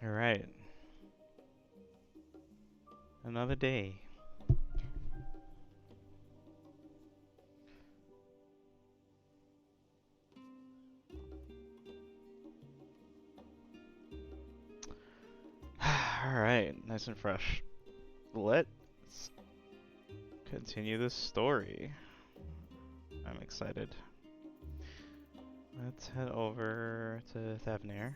Alright. Another day. Alright, nice and fresh. Let's continue this story. I'm excited. Let's head over to Thavnair.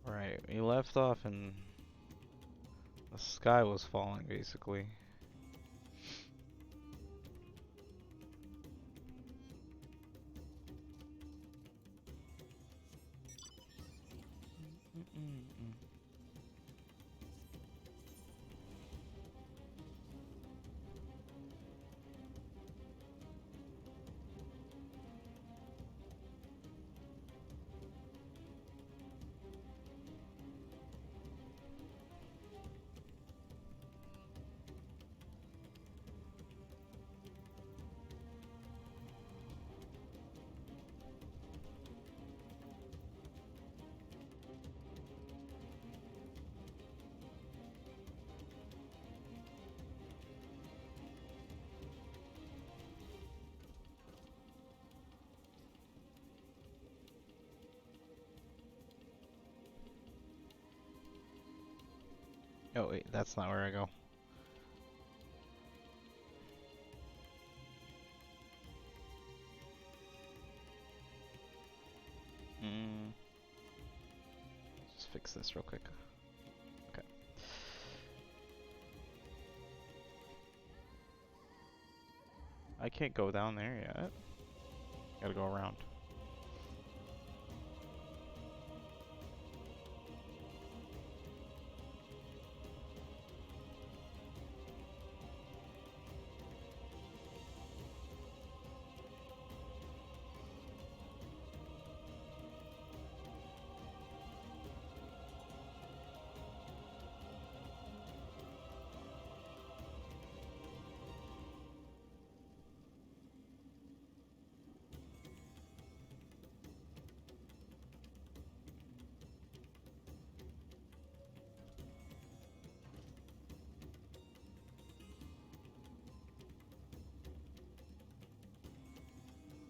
Right, we left off and the sky was falling basically. Oh wait, that's not where I go. Just fix this real quick. Okay. I can't go down there yet. Gotta go around.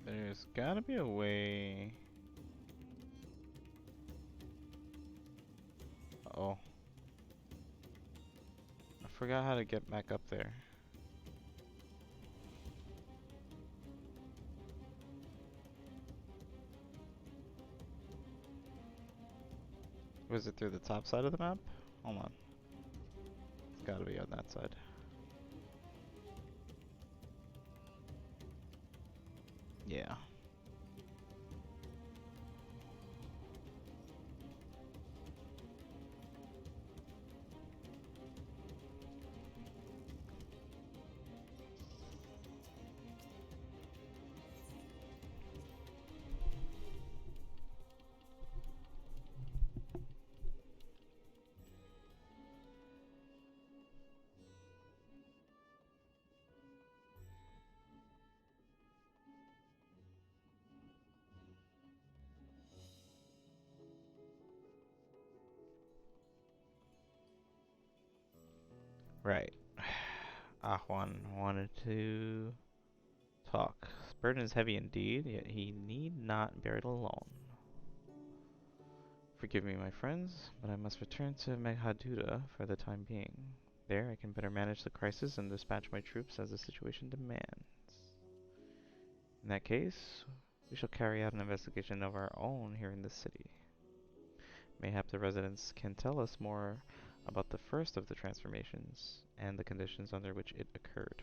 There's gotta be a way. Uh-oh. I forgot how to get back up there. Was it through the top side of the map? Hold on. It's gotta be on that side. Yeah. Right. Ahwan wanted to talk. His burden is heavy indeed, yet he need not bear it alone. Forgive me, my friends, but I must return to Meghaduda for the time being. There I can better manage the crisis and dispatch my troops as the situation demands. In that case, we shall carry out an investigation of our own here in the city. Mayhap the residents can tell us more about the first of the transformations and the conditions under which it occurred.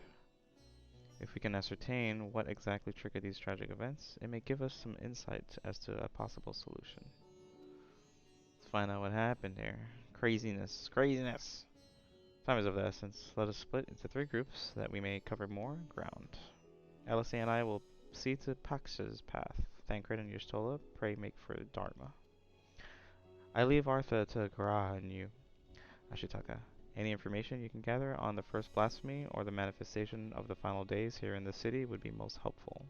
If we can ascertain what exactly triggered these tragic events, it may give us some insight as to a possible solution. Let's find out what happened here. Craziness, craziness! Time is of the essence. Let us split into 3 groups that we may cover more ground. Alice and I will see to Pax's path. Thancred and Yustola, pray make for Dharma. I leave Artha to Graha and you, Ashitaka. Any information you can gather on the first blasphemy or the manifestation of the final days here in the city would be most helpful.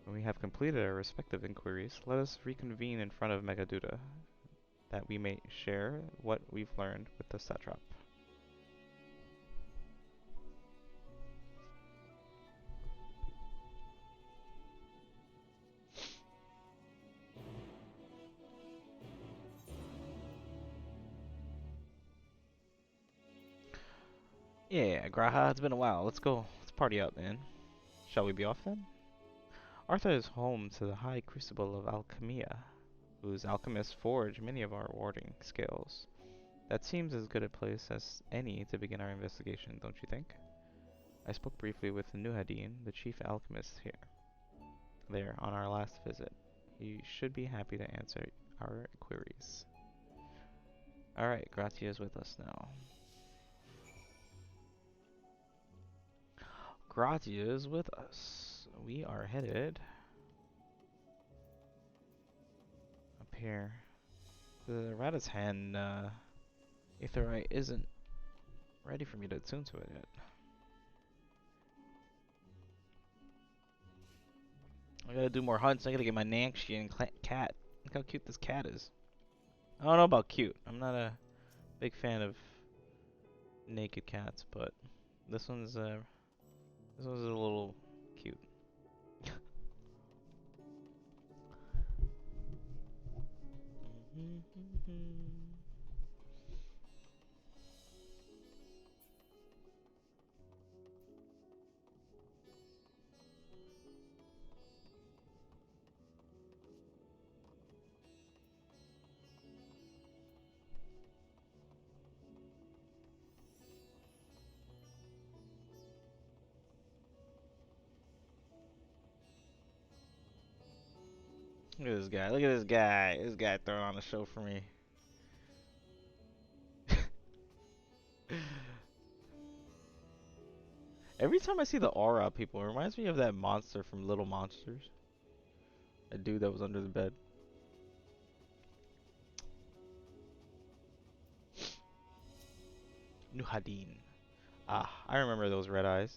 When we have completed our respective inquiries, let us reconvene in front of Megaduda, that we may share what we've learned with the satrap. Yeah, Graha, it's been a while. Let's go. Let's party out, man. Shall we be off then? Artha is home to the High Crucible of Alchemia, whose alchemists forge many of our warding skills. That seems as good a place as any to begin our investigation, don't you think? I spoke briefly with Nuhadin, the chief alchemist there on our last visit. He should be happy to answer our queries. Alright, Gratia is with us now. Gratia is with us. We are headed up here. The Rata's hand Aetherite isn't ready for me to attune to it yet. I gotta do more hunts. I gotta get my Nangshian cat. Look how cute this cat is. I don't know about cute. I'm not a big fan of naked cats, but this one's a little cute. Look at this guy. Look at this guy. This guy throwing on a show for me. Every time I see the aura of people, it reminds me of that monster from Little Monsters. That dude that was under the bed. Nuhadin. Ah, I remember those red eyes.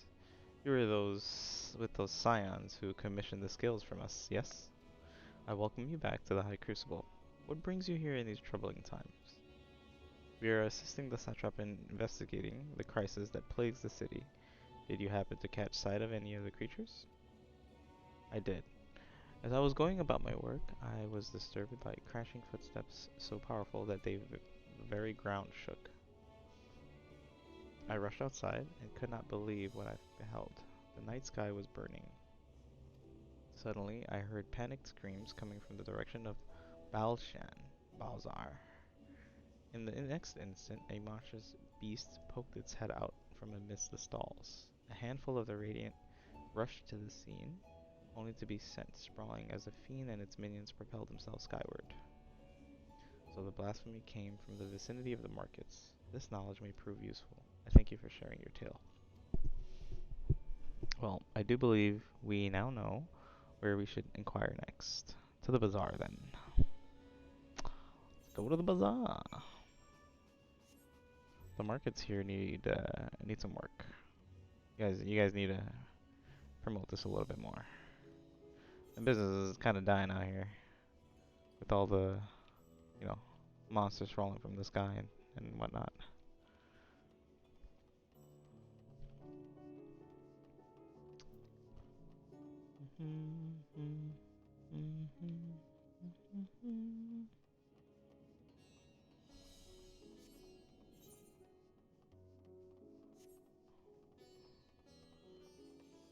You were those with those scions who commissioned the skills from us, yes? I welcome you back to the High Crucible. What brings you here in these troubling times? We are assisting the satrap in investigating the crisis that plagues the city. Did you happen to catch sight of any of the creatures? I did. As I was going about my work, I was disturbed by crashing footsteps so powerful that the very ground shook. I rushed outside and could not believe what I beheld. The night sky was burning. Suddenly, I heard panicked screams coming from the direction of Balzar. In the next instant, a monstrous beast poked its head out from amidst the stalls. A handful of the Radiant rushed to the scene, only to be sent sprawling as the fiend and its minions propelled themselves skyward. So the blasphemy came from the vicinity of the markets. This knowledge may prove useful. I thank you for sharing your tale. Well, I do believe we now know where we should inquire next. To the bazaar, then. Let's go to the bazaar. The markets here need some work. You guys need to promote this a little bit more. The business is kind of dying out here with all the, you know, monsters falling from the sky and whatnot.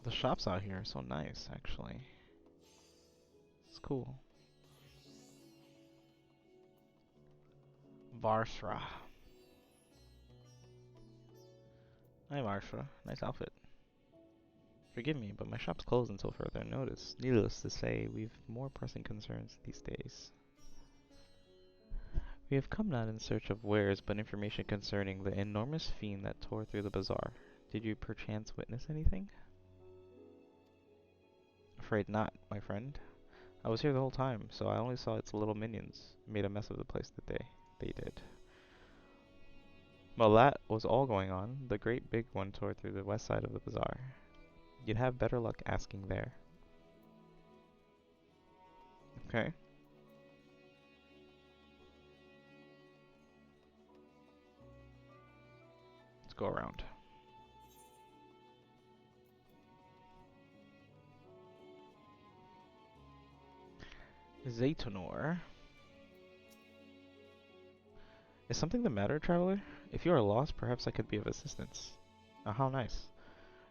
The shops out here are so nice, actually. It's cool. Varsra. Hi, Varsra. Nice outfit. Forgive me, but my shop's closed until further notice. Needless to say, we've more pressing concerns these days. We have come not in search of wares, but information concerning the enormous fiend that tore through the bazaar. Did you perchance witness anything? Afraid not, my friend. I was here the whole time, so I only saw its little minions made a mess of the place that they did. While that was all going on, the great big one tore through the west side of the bazaar. You'd have better luck asking there. Okay. Let's go around. Zaytonor. Is something the matter, traveler? If you are lost, perhaps I could be of assistance. Oh, how nice.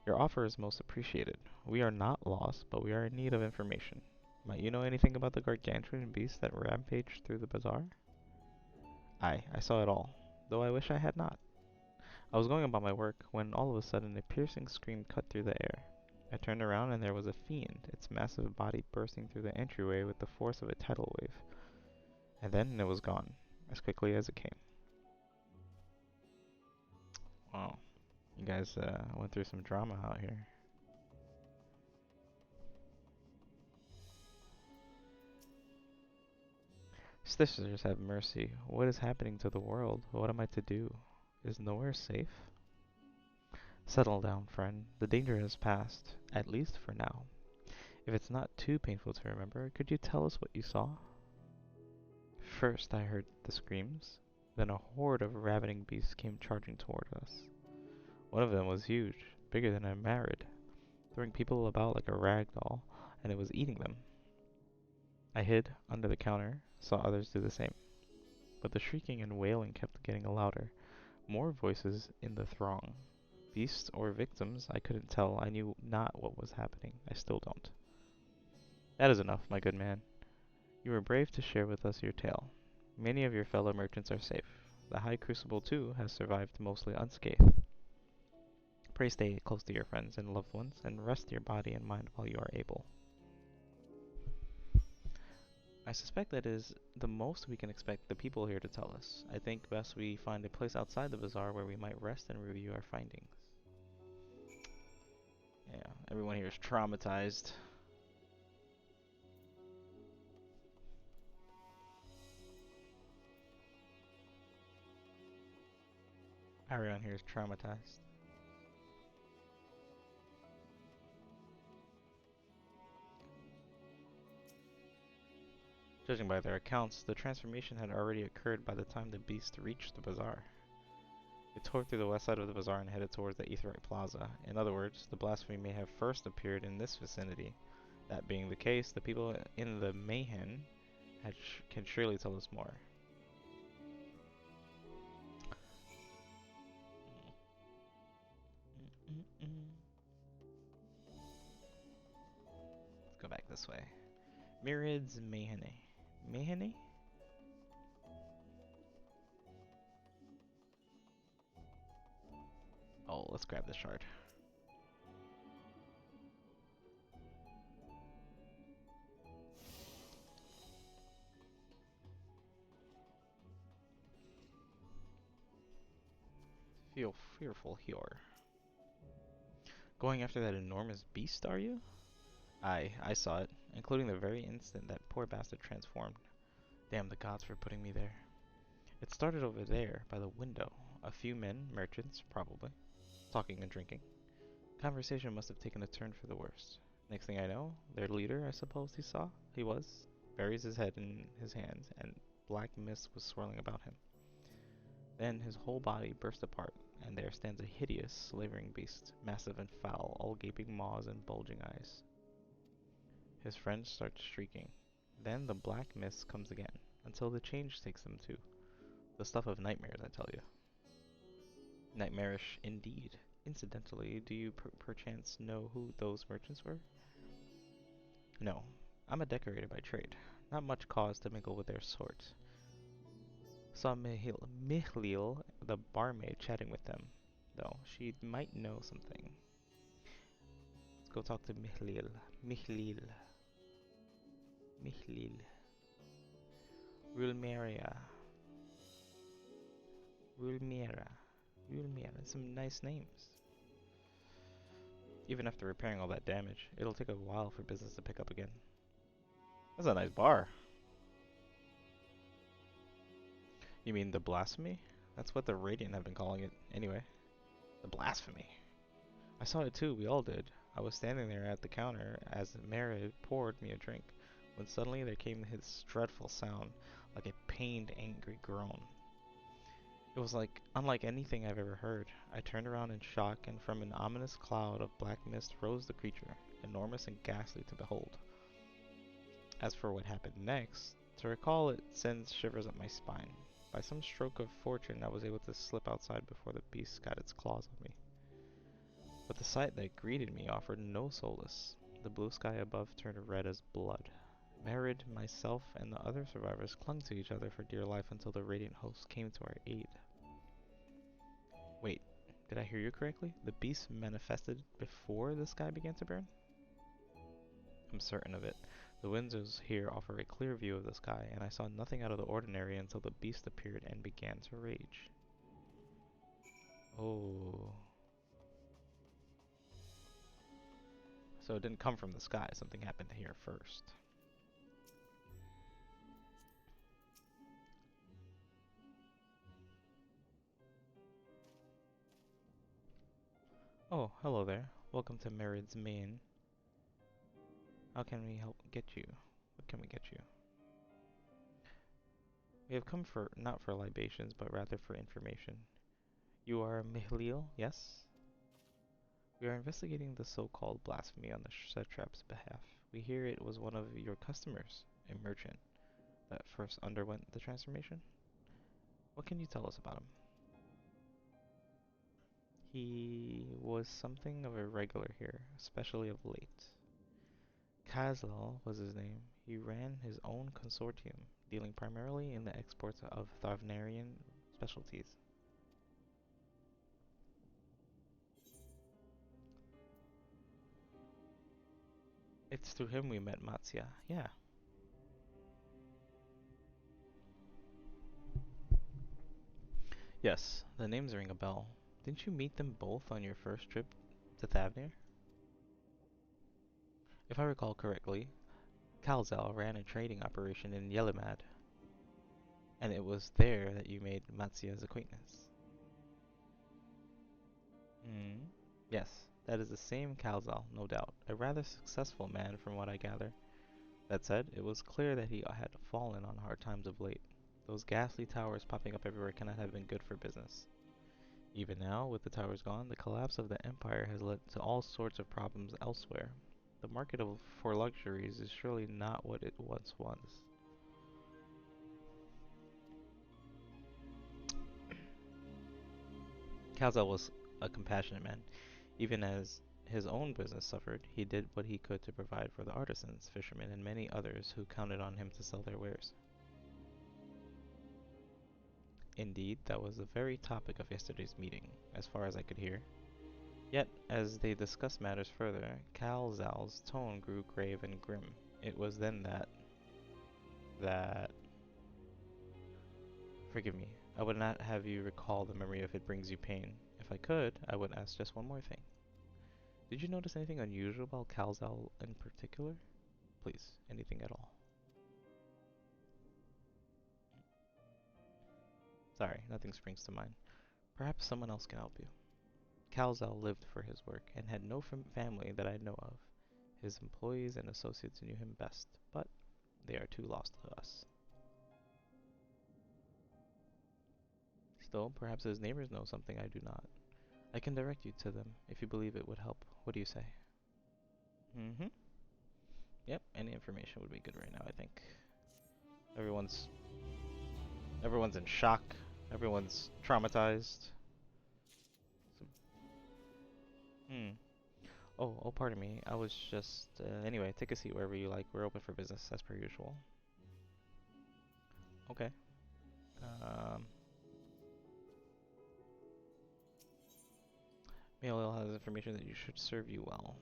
Your offer is most appreciated. We are not lost, but we are in need of information. Might you know anything about the gargantuan beast that rampaged through the bazaar? Aye, I saw it all, though I wish I had not. I was going about my work when all of a sudden a piercing scream cut through the air. I turned around and there was a fiend, its massive body bursting through the entryway with the force of a tidal wave. And then it was gone, as quickly as it came. Wow. You guys went through some drama out here. Sisters, have mercy. What is happening to the world? What am I to do? Is nowhere safe? Settle down, friend. The danger has passed, at least for now. If it's not too painful to remember, could you tell us what you saw? First I heard the screams, then a horde of ravening beasts came charging toward us. One of them was huge, bigger than a Marid, throwing people about like a rag doll, and it was eating them. I hid under the counter, saw others do the same. But the shrieking and wailing kept getting louder, more voices in the throng. Beasts or victims, I couldn't tell. I knew not what was happening. I still don't. That is enough, my good man. You were brave to share with us your tale. Many of your fellow merchants are safe. The High Crucible, too, has survived mostly unscathed. Pray stay close to your friends and loved ones, and rest your body and mind while you are able. I suspect that is the most we can expect the people here to tell us. I think best we find a place outside the bazaar where we might rest and review our findings. Yeah, everyone here is traumatized. Everyone here is traumatized. Judging by their accounts, the transformation had already occurred by the time the beast reached the bazaar. It tore through the west side of the bazaar and headed towards the Etheric Plaza. In other words, the blasphemy may have first appeared in this vicinity. That being the case, the people in the Mayhem can surely tell us more. Let's go back this way. Myriads Mayhene. Mayhene? Oh, let's grab the shard. Feel fearful here. Going after that enormous beast, are you? Aye, I saw it, including the very instant that poor bastard transformed. Damn the gods for putting me there. It started over there, by the window. A few men, merchants, probably, talking and drinking. Conversation must have taken a turn for the worse. Next thing I know, their leader, I suppose he was, buries his head in his hands, and black mist was swirling about him. Then his whole body burst apart, and there stands a hideous, slavering beast, massive and foul, all gaping maws and bulging eyes. His friends start shrieking. Then the black mist comes again, until the change takes them too. The stuff of nightmares, I tell you. Nightmarish indeed. Incidentally, do you perchance know who those merchants were? No. I'm a decorator by trade. Not much cause to mingle with their sort. Saw Mihlil, the barmaid, chatting with them, though. She might know something. go talk to Mihlil. Mihlil. Mihlil. Rulmeria. Rulmera. Rulmera. Some nice names. Even after repairing all that damage, it'll take a while for business to pick up again. That's a nice bar. You mean the Blasphemy? That's what the Radiant have been calling it, anyway. The Blasphemy. I saw it too, we all did. I was standing there at the counter as Merid poured me a drink, when suddenly there came this dreadful sound, like a pained, angry groan. It was unlike anything I've ever heard. I turned around in shock, and from an ominous cloud of black mist rose the creature, enormous and ghastly to behold. As for what happened next, to recall it sends shivers up my spine. By some stroke of fortune, I was able to slip outside before the beast got its claws on me. But the sight that greeted me offered no solace. The blue sky above turned red as blood. Merid, myself, and the other survivors clung to each other for dear life until the Radiant host came to our aid. Wait, did I hear you correctly? The beast manifested before the sky began to burn? I'm certain of it. The windows here offer a clear view of the sky, and I saw nothing out of the ordinary until the beast appeared and began to rage. Oh. So it didn't come from the sky, something happened here first. Oh, hello there. Welcome to Merid's Main. How can we help get you? What can we get you? We have come for not for libations, but rather for information. You are Mihlil, yes? We are investigating the so-called blasphemy on the satrap's behalf. We hear it was one of your customers, a merchant, that first underwent the transformation. What can you tell us about him? He was something of a regular here, especially of late. Kazal was his name. He ran his own consortium, dealing primarily in the exports of Thavnarian specialties. It's through him we met Matsya. Yeah. Yes, the names ring a bell. Didn't you meet them both on your first trip to Thavnir? If I recall correctly, Kalzal ran a trading operation in Yelimad, and it was there that you made Matsya's acquaintance. Hmm. Yes, that is the same Kalzal, no doubt. A rather successful man from what I gather. That said, it was clear that he had fallen on hard times of late. Those ghastly towers popping up everywhere cannot have been good for business. Even now, with the towers gone, the collapse of the empire has led to all sorts of problems elsewhere. The market for luxuries is surely not what it once was. Kalzal was a compassionate man. Even as his own business suffered, he did what he could to provide for the artisans, fishermen, and many others who counted on him to sell their wares. Indeed, that was the very topic of yesterday's meeting, as far as I could hear. Yet, as they discussed matters further, Kalzal's tone grew grave and grim. It was then that... Forgive me, I would not have you recall the memory if it brings you pain. If I could, I would ask just one more thing. Did you notice anything unusual about Kalzal in particular? Please, anything at all. Sorry, nothing springs to mind. Perhaps someone else can help you. Kalzal lived for his work and had no family that I know of. His employees and associates knew him best, but they are too lost to us. Still, perhaps his neighbors know something I do not. I can direct you to them if you believe it would help. What do you say? Mm-hmm. Yep, any information would be good right now, I think. Everyone's everyone's in shock. Everyone's traumatized. Hmm. Oh, pardon me. I was just anyway, take a seat wherever you like. We're open for business as per usual. Okay. Um Mail has information that you should serve you well.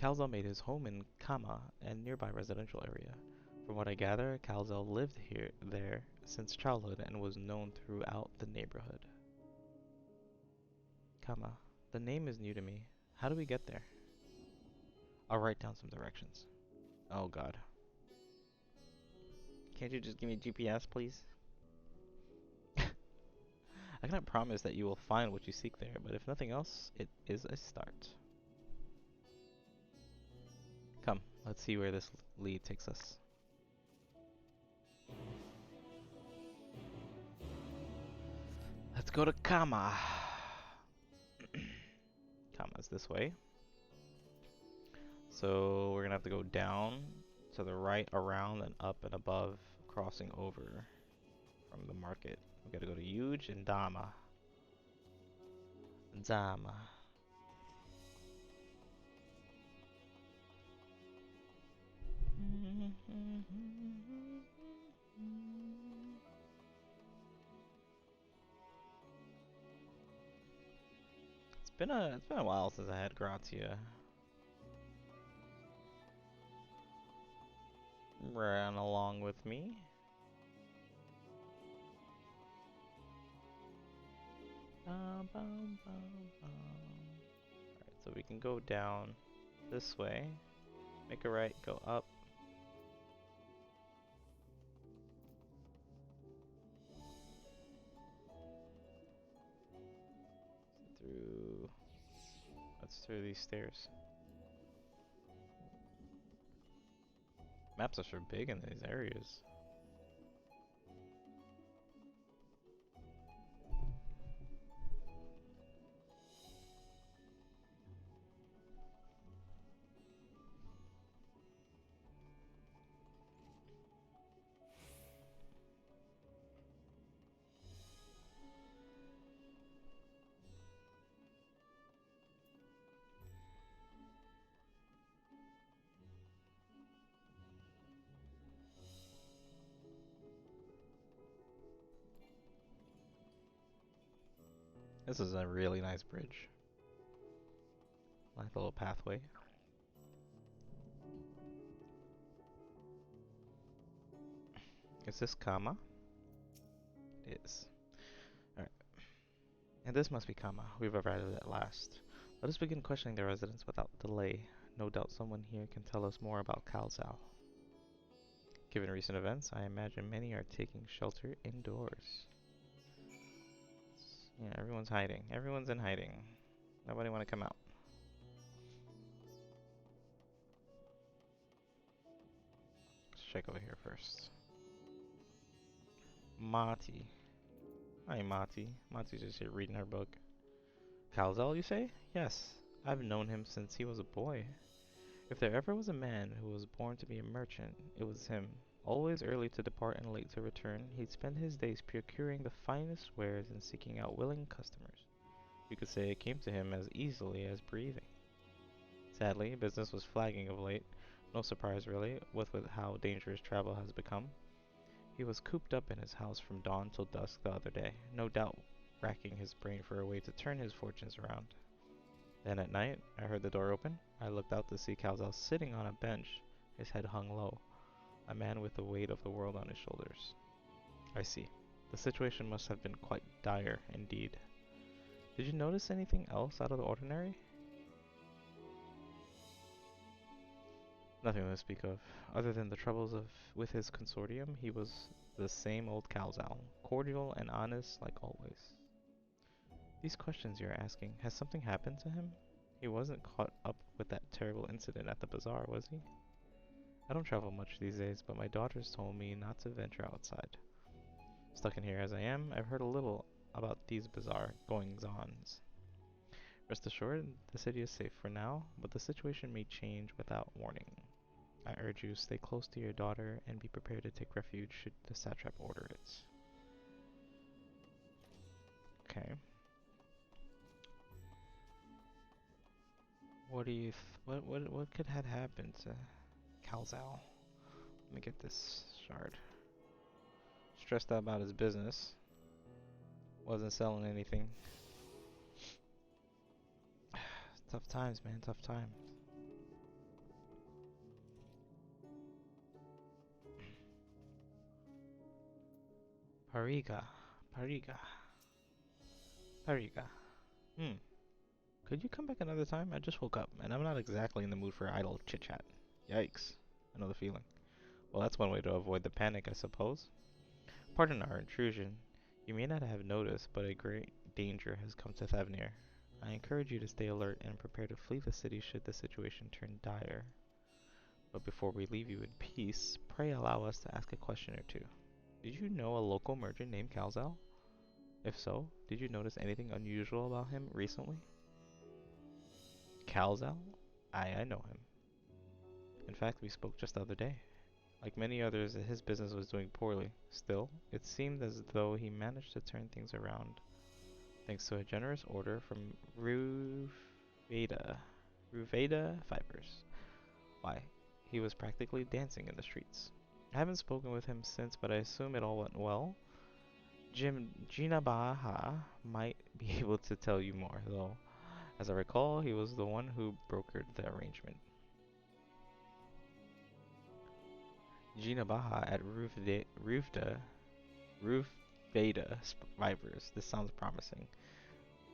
Kalzel made his home in Kama, a nearby residential area. From what I gather, Kalzel lived there since childhood and was known throughout the neighborhood. Kama. The name is new to me. How do we get there? I'll write down some directions. Oh god. Can't you just give me GPS, please? I cannot promise that you will find what you seek there, but if nothing else, it is a start. Come, let's see where this lead takes us. Let's go to Kama. Kama's this way. So we're gonna have to go down to the right, around, and up and above, crossing over from the market. We gotta go to Huge and Dama. Dama. It's been a while since I had Grazia. Ran along with me. Alright, so we can go down this way. Make a right, go up. Let's through these stairs. Maps are so big in these areas. This is a really nice bridge. Like a little pathway. Is this Kama? It is. Alright. And this must be Kama. We've arrived at last. Let us begin questioning the residents without delay. No doubt someone here can tell us more about Kalzal. Given recent events, I imagine many are taking shelter indoors. Yeah, everyone's hiding. Everyone's in hiding. Nobody want to come out. Let's check over here first. Mati. Hi, Mati. Mati's just here reading her book. Kalzal, you say? Yes. I've known him since he was a boy. If there ever was a man who was born to be a merchant, it was him. Always early to depart and late to return, he'd spend his days procuring the finest wares and seeking out willing customers. You could say it came to him as easily as breathing. Sadly, business was flagging of late. No surprise really, with how dangerous travel has become. He was cooped up in his house from dawn till dusk the other day, no doubt racking his brain for a way to turn his fortunes around. Then at night, I heard the door open. I looked out to see Kalzal sitting on a bench, his head hung low, a man with the weight of the world on his shoulders. I see. The situation must have been quite dire indeed. Did you notice anything else out of the ordinary? Nothing to speak of. Other than the troubles with his consortium, he was the same old Kalzal, cordial and honest like always. These questions you're asking, has something happened to him? He wasn't caught up with that terrible incident at the bazaar, was he? I don't travel much these days, but my daughters told me not to venture outside. Stuck in here as I am, I've heard a little about these bizarre goings-ons. Rest assured, the city is safe for now, but the situation may change without warning. I urge you stay close to your daughter and be prepared to take refuge should the satrap order it. Okay. What do you what could have happened to Kalzal? Let me get this shard. Stressed out about his business. Wasn't selling anything. Tough times, man, tough times. Pariga. Pariga. Pariga. Hmm. Could you come back another time? I just woke up, and I'm not exactly in the mood for idle chit-chat. Yikes. I know the feeling. Well, that's one way to avoid the panic, I suppose. Pardon our intrusion. You may not have noticed, but a great danger has come to Thavnir. I encourage you to stay alert and prepare to flee the city should the situation turn dire. But before we leave you in peace, pray allow us to ask a question or two. Did you know a local merchant named Kalzal? If so, did you notice anything unusual about him recently? Kalzal? I know him. In fact, we spoke just the other day. Like many others, his business was doing poorly. Still, it seemed as though he managed to turn things around, thanks to a generous order from Ruveda Fibers. Why, he was practically dancing in the streets. I haven't spoken with him since, but I assume it all went well. Gina Baha might be able to tell you more, though. As I recall, he was the one who brokered the arrangement. Gina Baha at Ruveda Vipers. This sounds promising.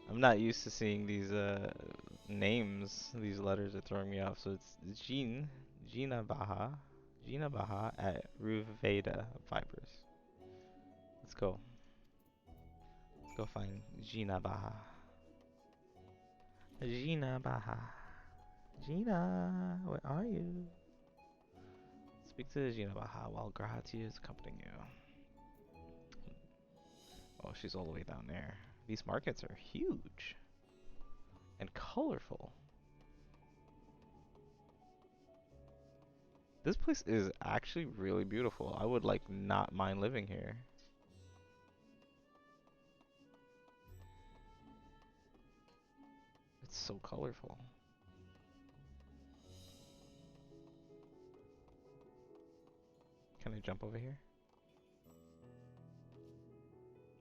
I'm not used to seeing these names. These letters are throwing me off. So it's Gina Baha at Ruveda Vipers. Let's go. Let's go find Gina Baha. Gina Baha. Gina, where are you? Speak to Gina Baha while Grahati is accompanying you. Oh, she's all the way down there. These markets are huge and colorful. This place is actually really beautiful. I would like not mind living here. It's so colorful. Can I jump over here?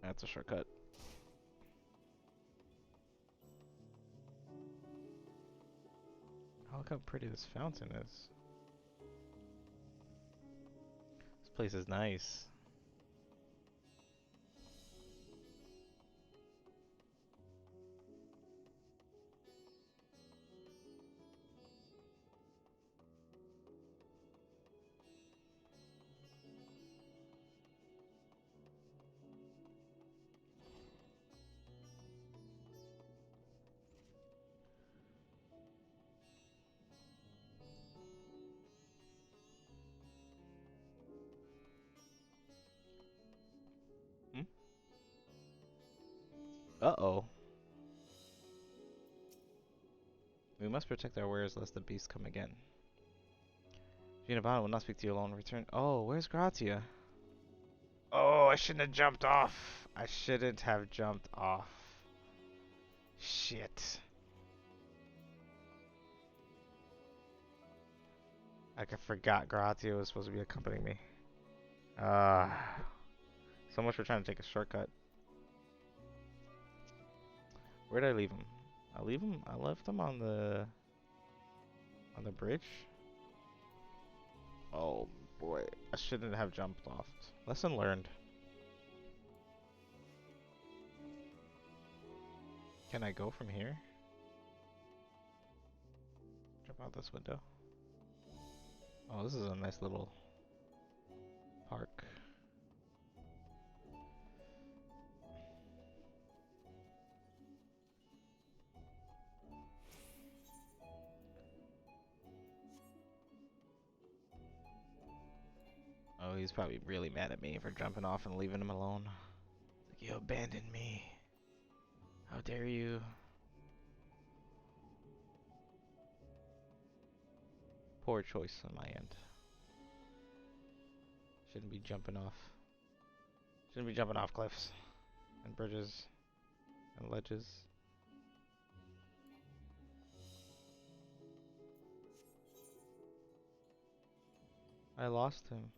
That's a shortcut. Oh, look how pretty this fountain is. This place is nice. Hmm? Uh-oh. We must protect our wares lest the beast come again. Giovanna will not speak to you alone. Return. Oh, where's Gratia? Oh, I shouldn't have jumped off. I shouldn't have jumped off. Shit. I forgot Gratia was supposed to be accompanying me. So much for trying to take a shortcut. Where did I leave him? I left him on the bridge. Oh boy, I shouldn't have jumped off. Lesson learned. Can I go from here? Jump out this window. Oh, this is a nice little park. Oh, he's probably really mad at me for jumping off and leaving him alone. Like, you abandoned me. How dare you? Poor choice on my end. Shouldn't be jumping off. Shouldn't be jumping off cliffs and bridges and ledges. I lost him.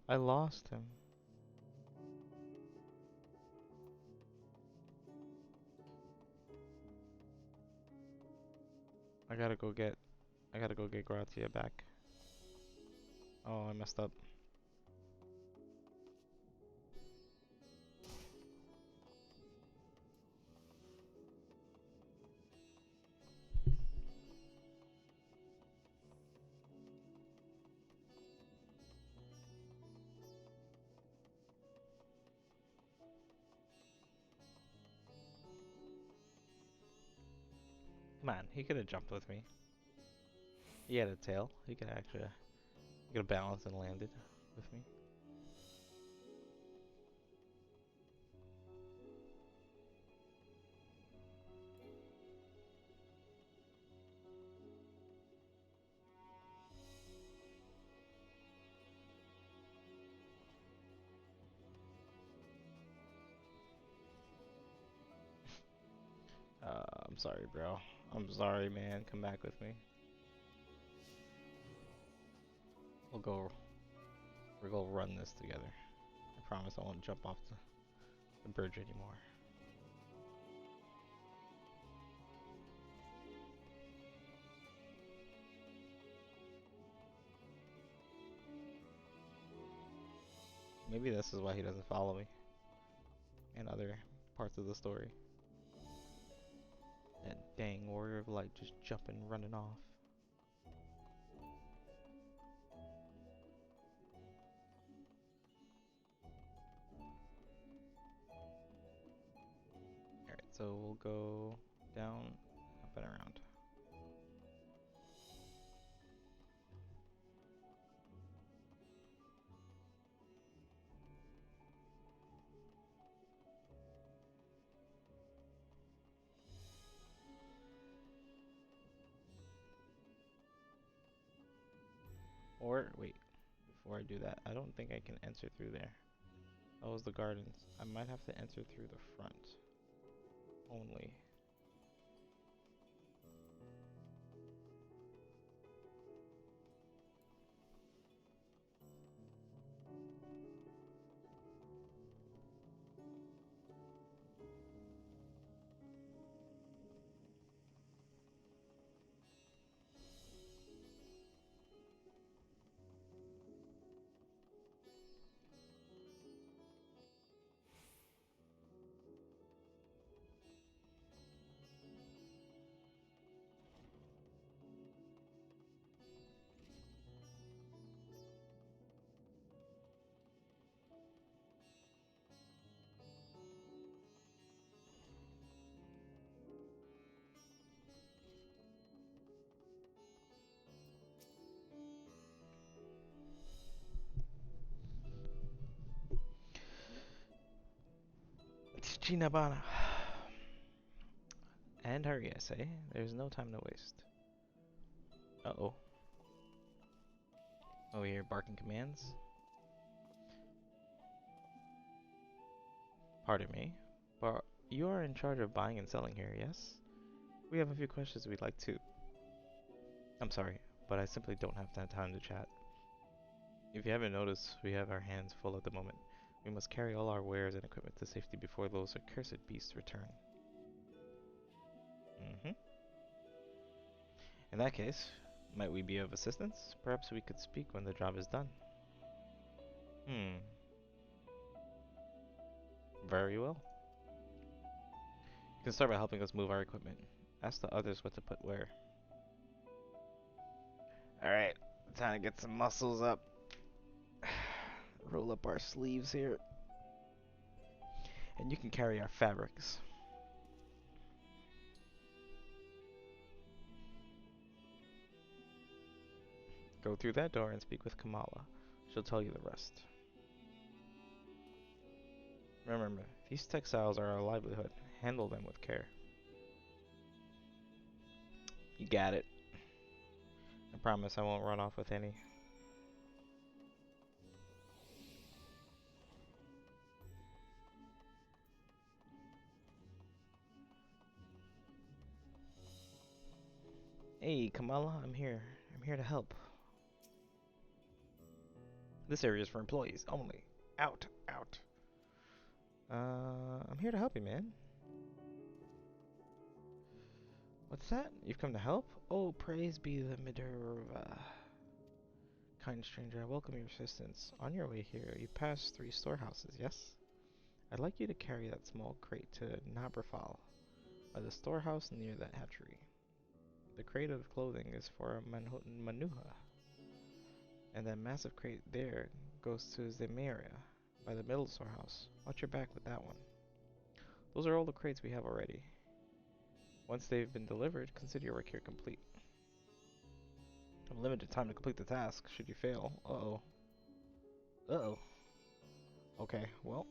I lost him. I gotta go get Gratia back. Oh, I messed up. Come on, he could have jumped with me. He had a tail. He could have balanced and landed with me. I'm sorry, bro. I'm sorry, man. Come back with me. We'll go run this together. I promise I won't jump off the bridge anymore. Maybe this is why he doesn't follow me in other parts of the story. That dang warrior of light just jumping, running off. Alright, so we'll go down, up and around. Or, wait, before I do that, I don't think I can enter through there. That was the gardens. I might have to enter through the front. Only. Chinabana. And hurry, I say. There's no time to waste. Uh-oh. Oh, we hear barking commands. Pardon me, but you are in charge of buying and selling here, yes? We have a few questions we'd like to... I'm sorry, but I simply don't have that time to chat. If you haven't noticed, we have our hands full at the moment. We must carry all our wares and equipment to safety before those accursed beasts return. In that case, might we be of assistance? Perhaps we could speak when the job is done. Very well. You can start by helping us move our equipment. Ask the others what to put where. Alright, time to get some muscles up. Roll up our sleeves here. And you can carry our fabrics. Go through that door and speak with Kamala. She'll tell you the rest. Remember, these textiles are our livelihood. Handle them with care. You got it. I promise I won't run off with any. Hey, Kamala, I'm here. I'm here to help. This area is for employees only. Out, out. I'm here to help you, man. What's that? You've come to help? Oh, praise be the Minerva. Kind stranger, I welcome your assistance. On your way here, you pass 3 storehouses, yes? I'd like you to carry that small crate to Nabrafal, by the storehouse near the hatchery. The crate of clothing is for Manuha, and that massive crate there goes to Zemaria, by the middle storehouse. Watch your back with that one. Those are all the crates we have already. Once they've been delivered, consider your work here complete. I have limited time to complete the task, should you fail. Uh-oh. Uh-oh. Okay, well,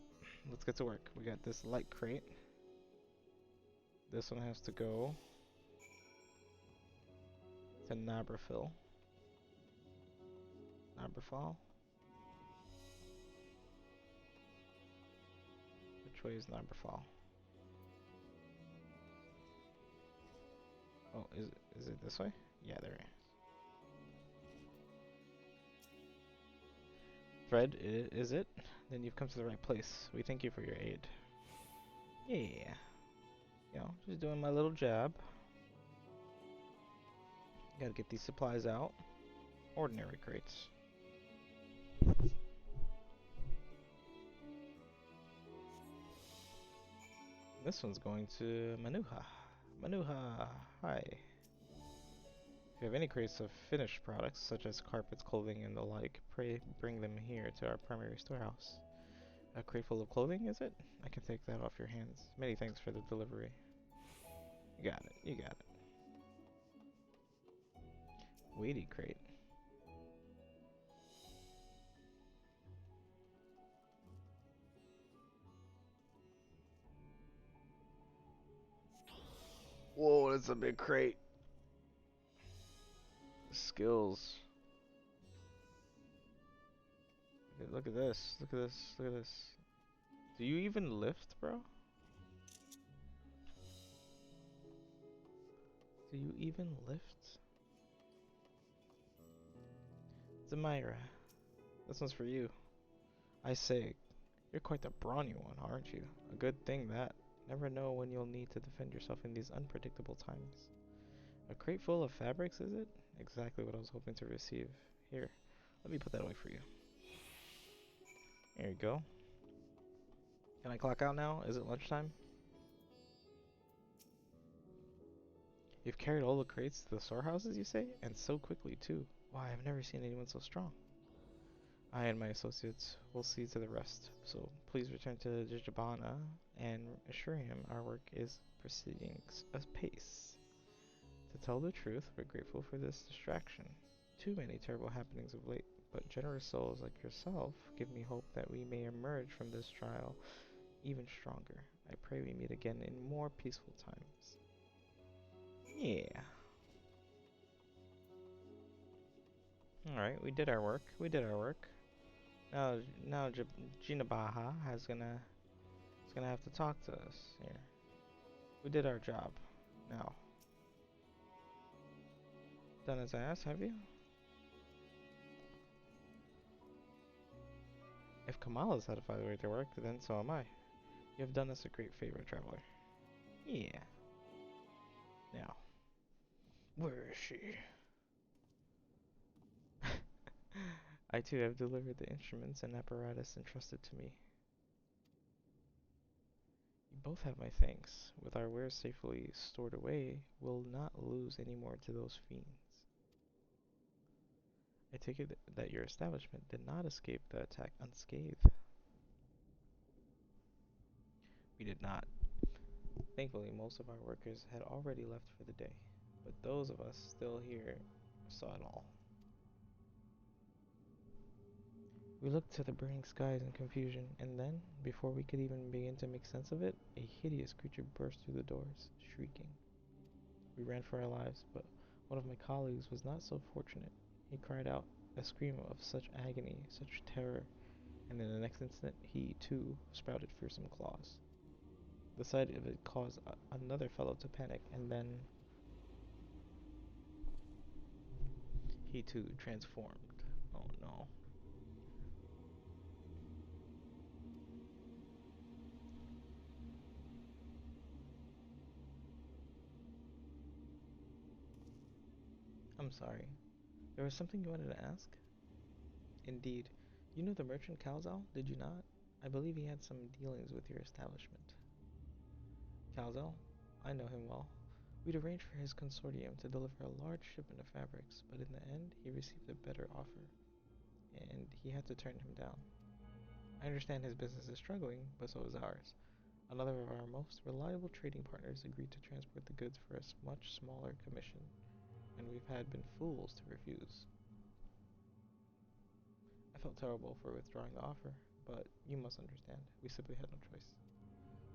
let's get to work. We got this light crate. This one has to go to Nabrafal. Nabrafal? Which way is Nabrafal? Oh, is it this way? Yeah, there it is. Fred, is it? Then you've come to the right place. We thank you for your aid. Yeah. You know, just doing my little job. Gotta get these supplies out. Ordinary crates. This one's going to Manuha. Manuha, hi. If you have any crates of finished products, such as carpets, clothing, and the like, pray bring them here to our primary storehouse. A crate full of clothing, is it? I can take that off your hands. Many thanks for the delivery. You got it, you got it. Weighty crate. Whoa, that's a big crate. Skills. Look at this, look at this, look at this. Do you even lift, bro? Do you even lift? Zamira, this one's for you. I say, you're quite the brawny one, aren't you? A good thing that. Never know when you'll need to defend yourself in these unpredictable times. A crate full of fabrics, is it? Exactly what I was hoping to receive. Here, let me put that away for you. There you go. Can I clock out now? Is it lunchtime? You've carried all the crates to the storehouses, you say? And so quickly, too. Why, I've never seen anyone so strong. I and my associates will see to the rest, so please return to Jijabana and assure him our work is proceeding apace. To tell the truth, we're grateful for this distraction. Too many terrible happenings of late, but generous souls like yourself give me hope that we may emerge from this trial even stronger. I pray we meet again in more peaceful times. Yeah. Alright, we did our work. We did our work. Now Jinabaha is gonna have to talk to us here. We did our job. Now, done as I asked, have you? If Kamala is satisfied with their work, then so am I. You have done us a great favor, traveler. Yeah. Now, where is she? I too have delivered the instruments and apparatus entrusted to me. You both have my thanks. With our wares safely stored away, we'll not lose any more to those fiends. I take it that your establishment did not escape the attack unscathed. We did not. Thankfully, most of our workers had already left for the day, but those of us still here saw it all. We looked to the burning skies in confusion, and then, before we could even begin to make sense of it, a hideous creature burst through the doors, shrieking. We ran for our lives, but one of my colleagues was not so fortunate. He cried out a scream of such agony, such terror, and in the next instant he, too, sprouted fearsome claws. The sight of it caused another fellow to panic, and then he, too, transformed. Oh no. I'm sorry. There was something you wanted to ask? Indeed. You know the merchant Calzal, did you not? I believe he had some dealings with your establishment. Calzal? I know him well. We'd arranged for his consortium to deliver a large shipment of fabrics, but in the end, he received a better offer, and he had to turn him down. I understand his business is struggling, but so is ours. Another of our most reliable trading partners agreed to transport the goods for a much smaller commission, and we've been fools to refuse. I felt terrible for withdrawing the offer, but you must understand, we simply had no choice.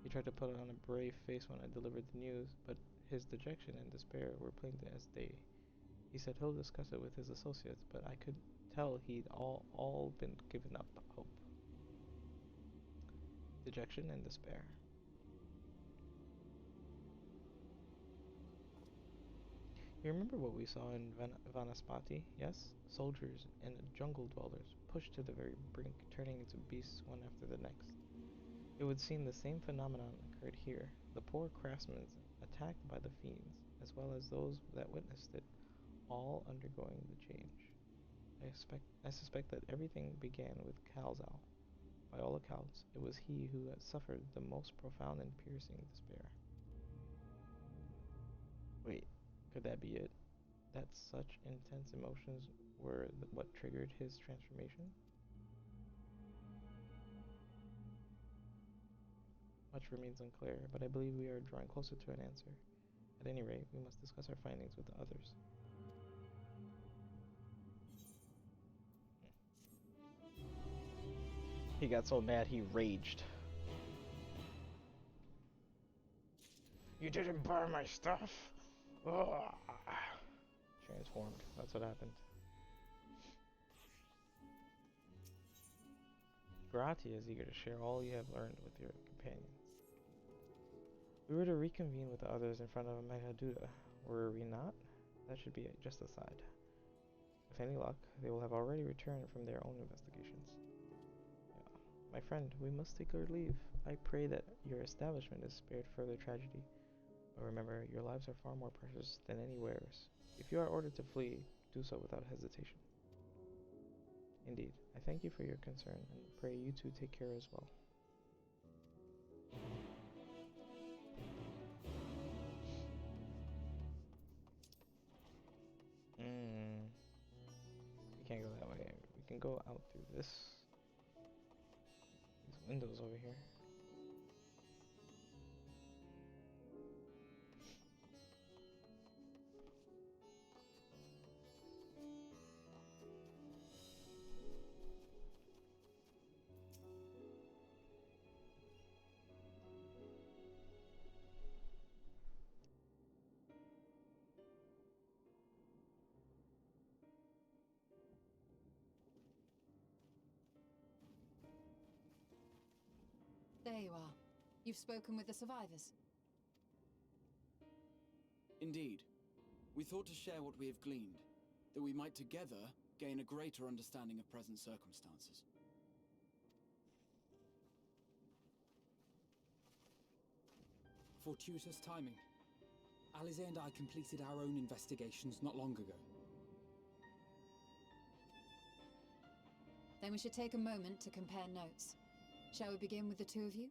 He tried to put on a brave face when I delivered the news, but his dejection and despair were plain as day. He said he'll discuss it with his associates, but I could tell he'd all been given up hope. Dejection and despair. You remember what we saw in Vanaspati, yes? Soldiers and jungle dwellers pushed to the very brink, turning into beasts one after the next. It would seem the same phenomenon occurred here, the poor craftsmen attacked by the fiends, as well as those that witnessed it, all undergoing the change. I suspect that everything began with Calzal. By all accounts, it was he who had suffered the most profound and piercing despair. Wait, could that be it? That such intense emotions were what triggered his transformation? Much remains unclear, but I believe we are drawing closer to an answer. At any rate, we must discuss our findings with the others. He got so mad he raged. You didn't buy my stuff? Ugh. Transformed. That's what happened. Grati is eager to share all you have learned with your companions. We were to reconvene with the others in front of Meghaduda, were we not? That should be just a side. With any luck, they will have already returned from their own investigations. My friend, we must take our leave. I pray that your establishment is spared further tragedy. But remember, your lives are far more precious than any wares. If you are ordered to flee, do so without hesitation. Indeed, I thank you for your concern, and pray you two take care as well. We can't go that way. We can go out through these windows over here. There you are. You've spoken with the survivors. Indeed. We thought to share what we have gleaned, that we might together gain a greater understanding of present circumstances. Fortuitous timing. Alize and I completed our own investigations not long ago. Then we should take a moment to compare notes. Shall we begin with the two of you?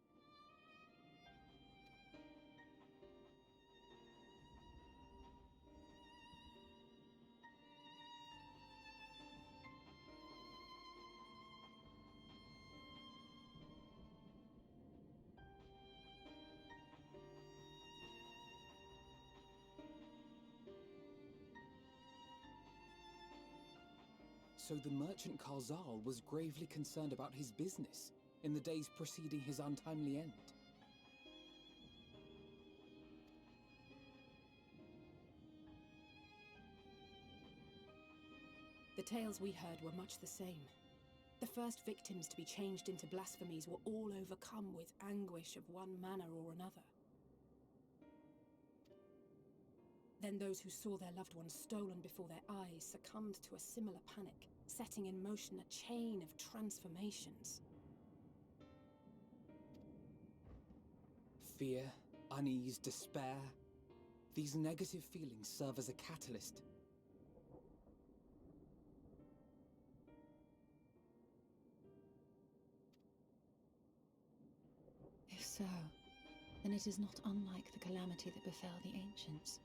So the merchant Karzal was gravely concerned about his business in the days preceding his untimely end. The tales we heard were much the same. The first victims to be changed into blasphemies were all overcome with anguish of one manner or another. Then those who saw their loved ones stolen before their eyes succumbed to a similar panic, setting in motion a chain of transformations. Fear, unease, despair. These negative feelings serve as a catalyst. So, then it is not unlike the calamity that befell the ancients.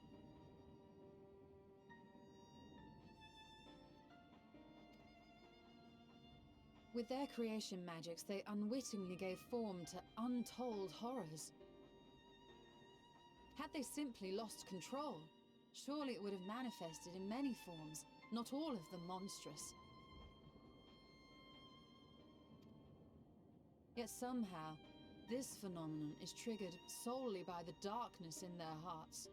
With their creation magics, they unwittingly gave form to untold horrors. Had they simply lost control, surely it would have manifested in many forms, not all of them monstrous. Yet somehow, this phenomenon is triggered solely by the darkness in their hearts,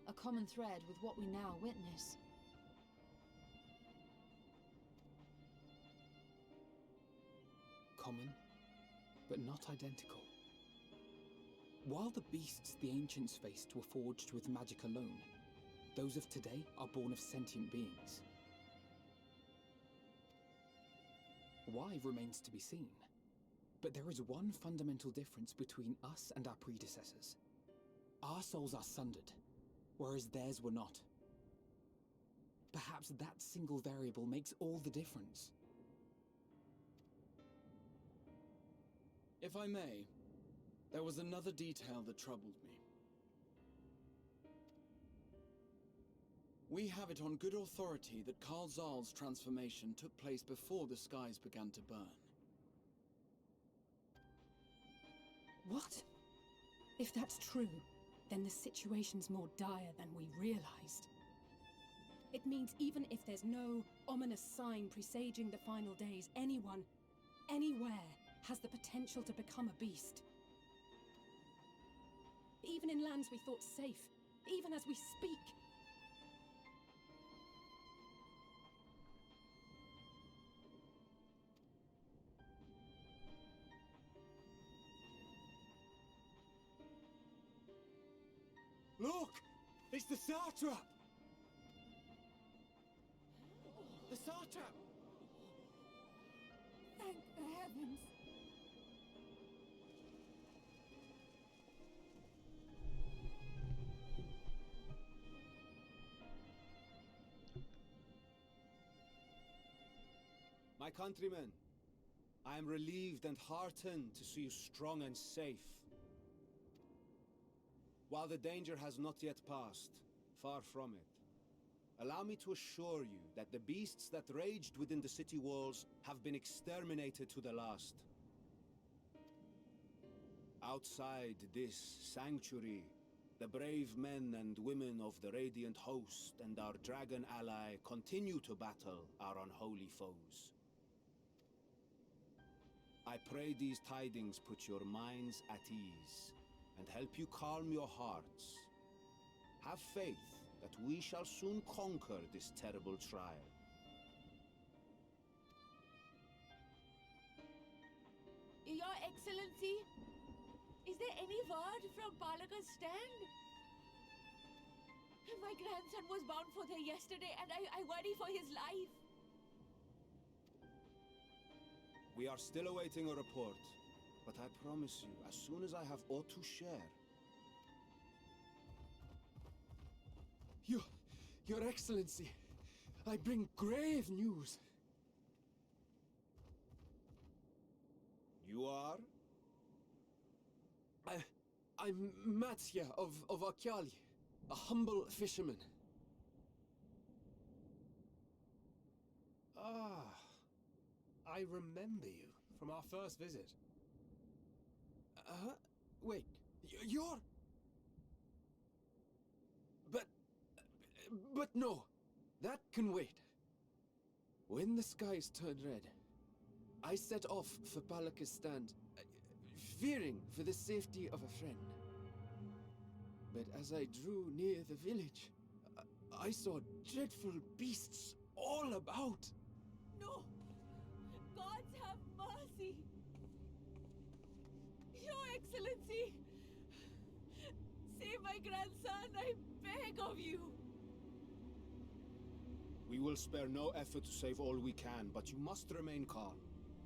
a common thread with what we now witness. Common, but not identical. While the beasts the ancients faced were forged with magic alone, those of today are born of sentient beings. Why remains to be seen. But there is one fundamental difference between us and our predecessors. Our souls are sundered, whereas theirs were not. Perhaps that single variable makes all the difference. If I may, there was another detail that troubled me. We have it on good authority that Karl Zahl's transformation took place before the skies began to burn. What? If that's true, then the situation's more dire than we realized. It means even if there's no ominous sign presaging the final days, anyone, anywhere, has the potential to become a beast. Even in lands we thought safe, even as we speak. Look! It's the satrap! The satrap! Thank the heavens. My countrymen, I am relieved and heartened to see you strong and safe. While the danger has not yet passed, far from it, allow me to assure you that the beasts that raged within the city walls have been exterminated to the last. Outside this sanctuary, the brave men and women of the Radiant Host and our dragon ally continue to battle our unholy foes. I pray these tidings put your minds at ease and help you calm your hearts. Have faith that we shall soon conquer this terrible trial. Your Excellency, is there any word from Balaka's stand? My grandson was bound for there yesterday and I worry for his life. We are still awaiting a report, but I promise you, as soon as I have aught to share. Your Excellency, I bring grave news. You are? I'm Matsya of Akyali, a humble fisherman. Ah, I remember you from our first visit. Wait, you're... But no, that can wait. When the skies turned red, I set off for Balaka's stand, fearing for the safety of a friend. But as I drew near the village, I saw dreadful beasts all about. No! Gods have mercy! Your Excellency! Save my grandson, I beg of you! We will spare no effort to save all we can, but you must remain calm.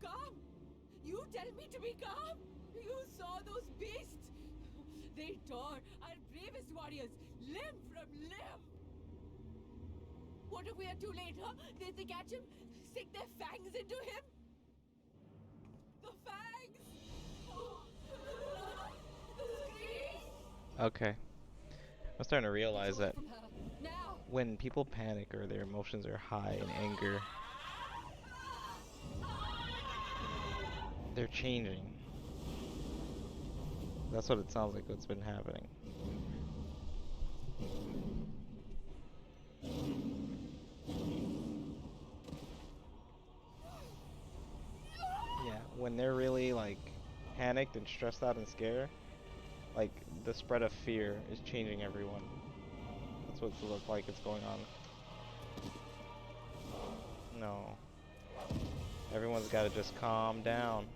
Calm? You tell me to be calm? You saw those beasts? They tore our bravest warriors limb from limb! What if we are too late, huh? They catch him, stick their fangs into him? The fangs! Okay. I'm starting to realize that From her. Now! when people panic or their emotions are high in anger, they're changing. That's what it sounds like what's been happening. Yeah, when they're really like panicked and stressed out and scared, like the spread of fear is changing everyone. That's what it looks like it's going on. No. Everyone's got to just calm down.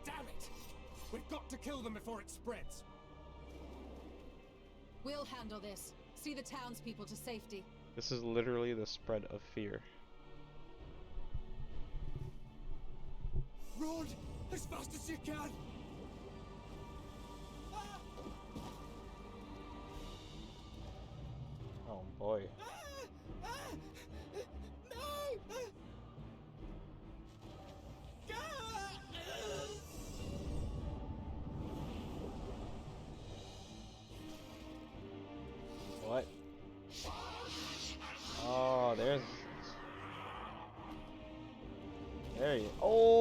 Damn it! We've got to kill them before it spreads. We'll handle this. See the townspeople to safety. This is literally the spread of fear. Run as fast as you can. Oh boy. What? Oh, there's... There you... Oh!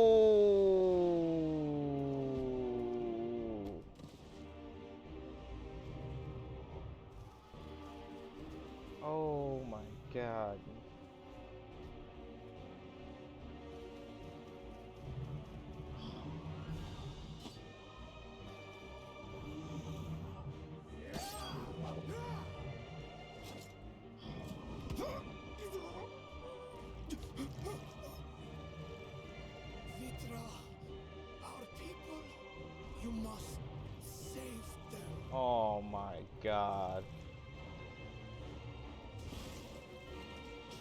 Oh my god. Vitra, our people, you must save them. Oh my god.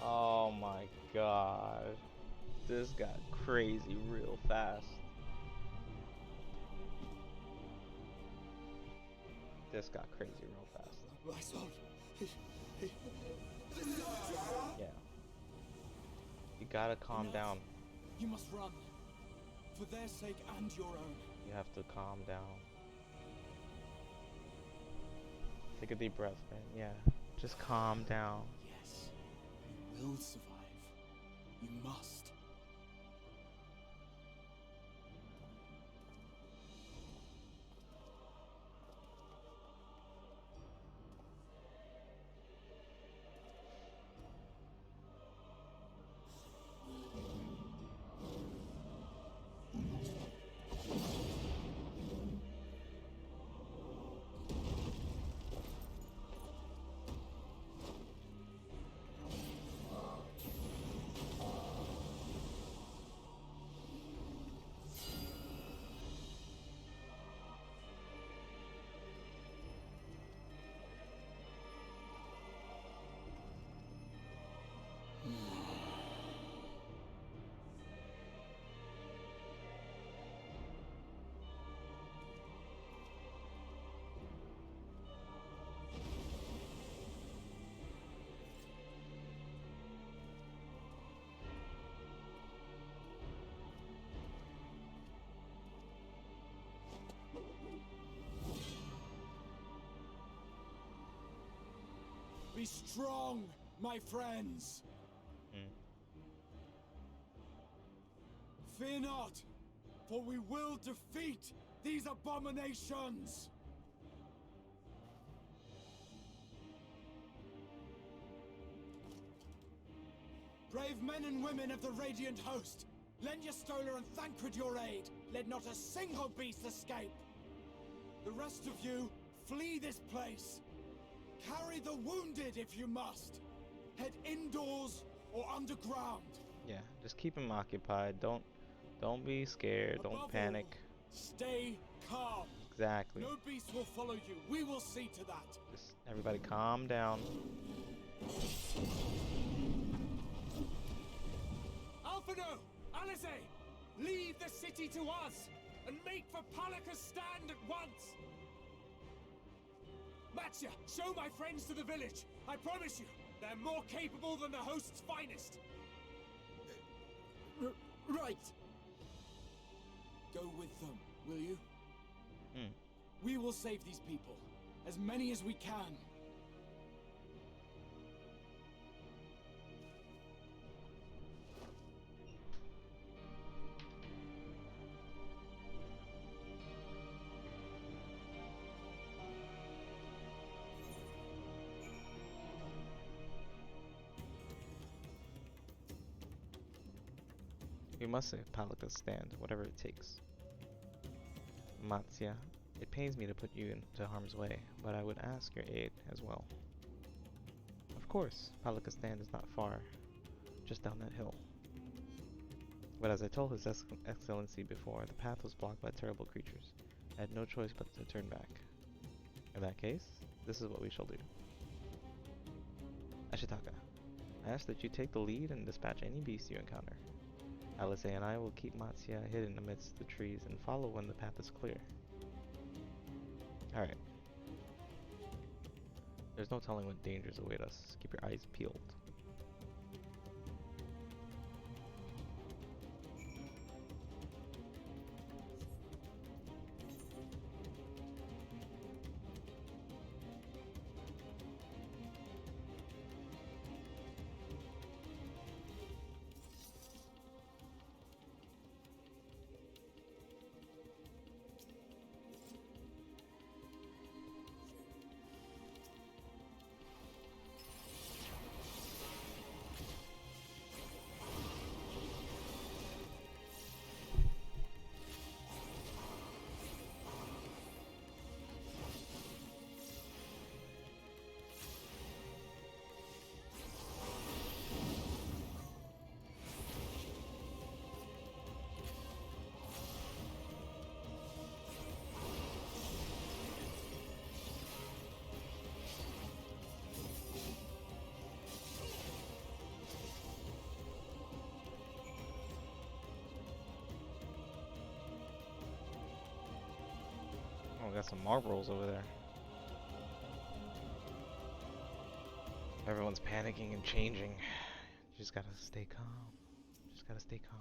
Oh my god. This got crazy real fast. This got crazy real fast. My son. Yeah. You gotta calm down. You must run. For their sake and your own. You have to calm down. Take a deep breath, man. Yeah. Just calm down. Yes. You will survive. You must. Be strong, my friends. Fear not, for we will defeat these abominations. Brave men and women of the Radiant Host, lend your Stola and Thancred your aid. Let not a single beast escape. The rest of you, flee this place. Carry the wounded if you must. Head indoors or underground. Yeah, just keep them occupied. Don't be scared. Don't Above panic. all, stay calm. Exactly. No beast will follow you. We will see to that. Just everybody calm down. Alphino! Alice! Leave the city to us and make for Palaka's stand at once! Matcha, show my friends to the village. I promise you, they're more capable than the host's finest. Right. Go with them, will you? We will save these people. As many as we can. We must save Palika's stand, whatever it takes. Matsya, it pains me to put you into harm's way, but I would ask your aid as well. Of course, Palika's stand is not far, just down that hill. But as I told His Excellency before, the path was blocked by terrible creatures. I had no choice but to turn back. In that case, this is what we shall do. Ashitaka, I ask that you take the lead and dispatch any beast you encounter. Alice and I will keep Matsya hidden amidst the trees and follow when the path is clear. Alright. There's no telling what dangers await us. Keep your eyes peeled. Oh, got some marbles over there. Everyone's panicking and changing. You just gotta stay calm. Just gotta stay calm.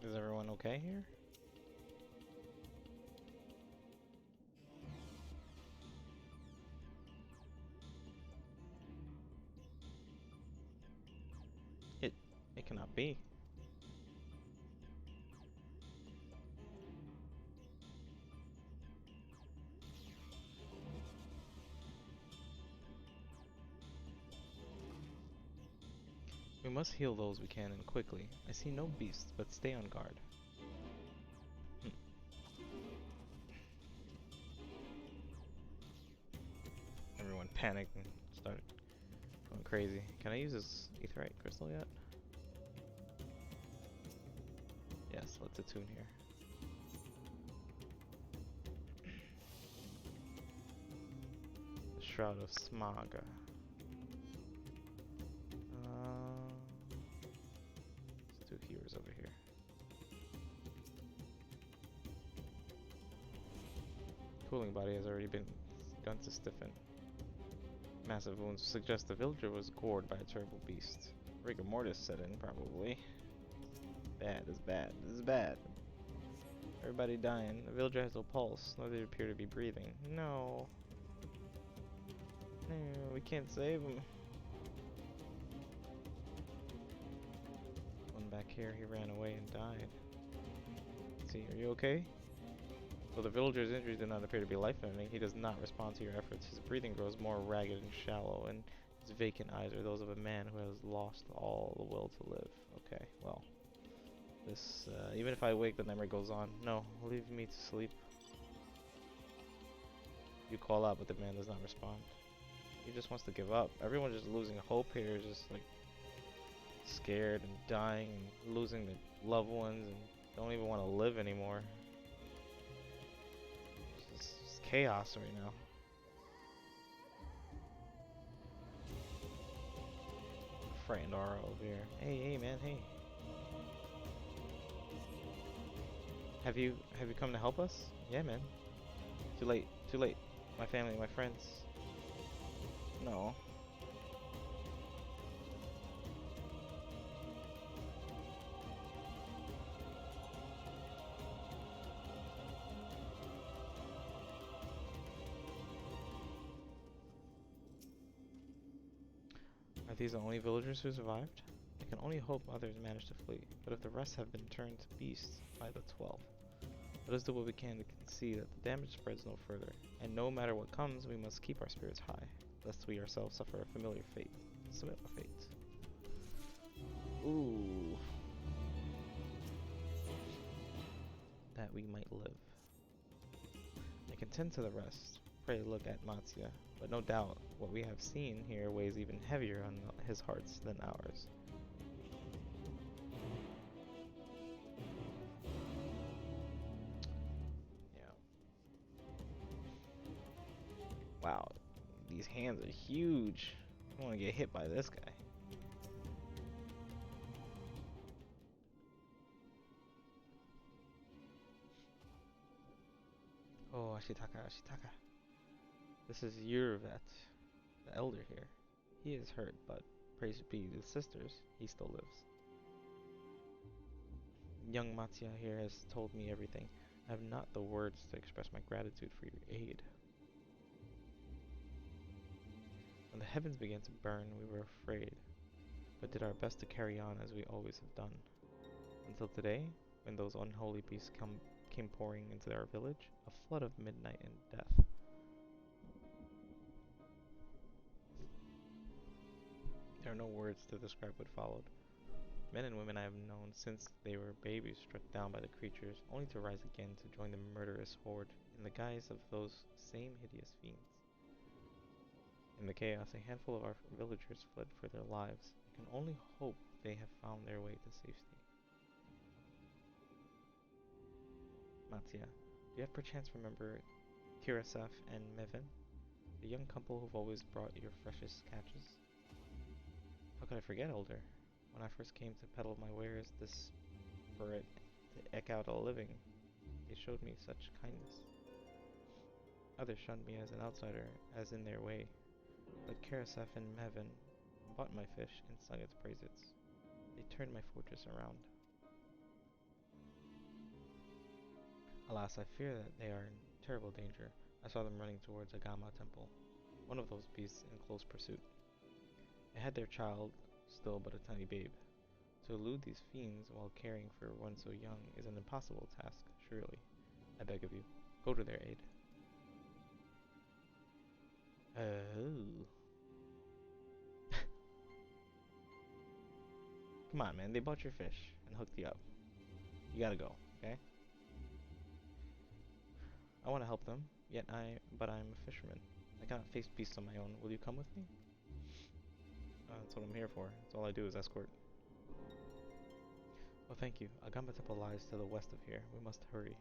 Is everyone okay here? It cannot be. We must heal those we can and quickly. I see no beasts, but stay on guard. Everyone panicked and started going crazy. Can I use this Etheric Crystal yet? Yes, let's attune here. The Shroud of Smog. Let's do healers over here. Cooling body has already been done to stiffen. Massive wounds suggest the villager was gored by a terrible beast. Rigor mortis set in, probably. Bad, this is bad, this is bad. Everybody dying. The villager has no pulse, nor do they appear to be breathing. No. No, we can't save him. One back here, he ran away and died. Auntie, are you okay? Though the villager's injuries do not appear to be life-threatening, he does not respond to your efforts. His breathing grows more ragged and shallow, and his vacant eyes are those of a man who has lost all the will to live. Okay, well. This, even if I wake, the nightmare goes on. No, leave me to sleep. You call out, but the man does not respond. He just wants to give up. Everyone's just losing hope here, just like scared and dying and losing their loved ones and don't even want to live anymore. It's just chaos right now. Frightened aura over here. Hey man, hey. Have you come to help us? Yeah, man. Too late, too late. My family, my friends. No. Are these the only villagers who survived? I can only hope others managed to flee, but if the rest have been turned to beasts by the 12, let us do what we can to see that the damage spreads no further, and no matter what comes, we must keep our spirits high, lest we ourselves suffer a familiar fate. Similar fate. Ooh. That we might live. I can tend to the rest. Pray look at Mattia, but no doubt what we have seen here weighs even heavier on his hearts than ours. Wow, these hands are huge. I don't want to get hit by this guy. Oh, Ashitaka, Ashitaka. This is Yurvet, the elder here. He is hurt, but praise be the sisters, he still lives. Young Mattia here has told me everything. I have not the words to express my gratitude for your aid. When the heavens began to burn, we were afraid, but did our best to carry on as we always have done. Until today, when those unholy beasts came pouring into our village, a flood of midnight and death. There are no words to describe what followed. Men and women I have known since they were babies struck down by the creatures, only to rise again to join the murderous horde in the guise of those same hideous fiends. In the chaos, a handful of our villagers fled for their lives. I can only hope they have found their way to safety. Mattia, do you have perchance remember Tirasaf and Mevin, the young couple who've always brought your freshest catches? How could I forget, Elder? When I first came to peddle my wares desperate to eke out a living, they showed me such kindness. Others shunned me as an outsider, as in their way. But Karasef and Mevin bought my fish and sung its praises. They turned my fortress around. Alas, I fear that they are in terrible danger. I saw them running towards Agama Temple, one of those beasts in close pursuit. They had their child, still but a tiny babe. To elude these fiends while caring for one so young is an impossible task, surely. I beg of you, go to their aid. Oh. Come on, man. They bought your fish and hooked you up. You gotta go, okay? I want to help them, but I'm a fisherman. I cannot face beasts on my own. Will you come with me? That's what I'm here for. That's all I do is escort. Oh, thank you. Agamba Temple lies to the west of here. We must hurry.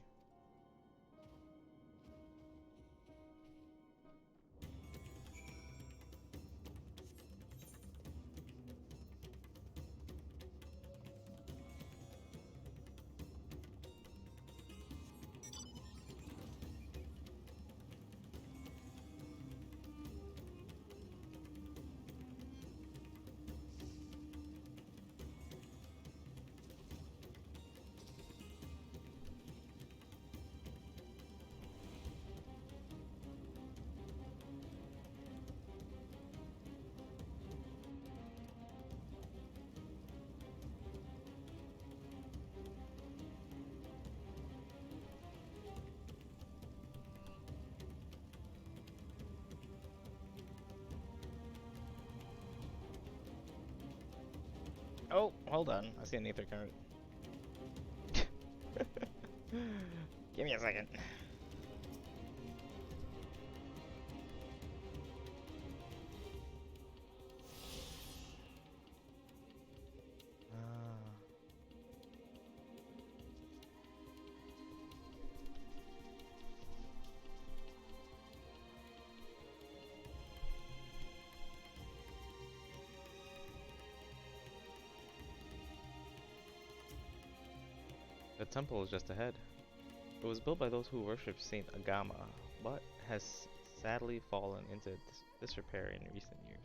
Oh, hold on. I see an ether card. Give me a second. The temple is just ahead. It was built by those who worship Saint Agama, but has sadly fallen into disrepair in recent years.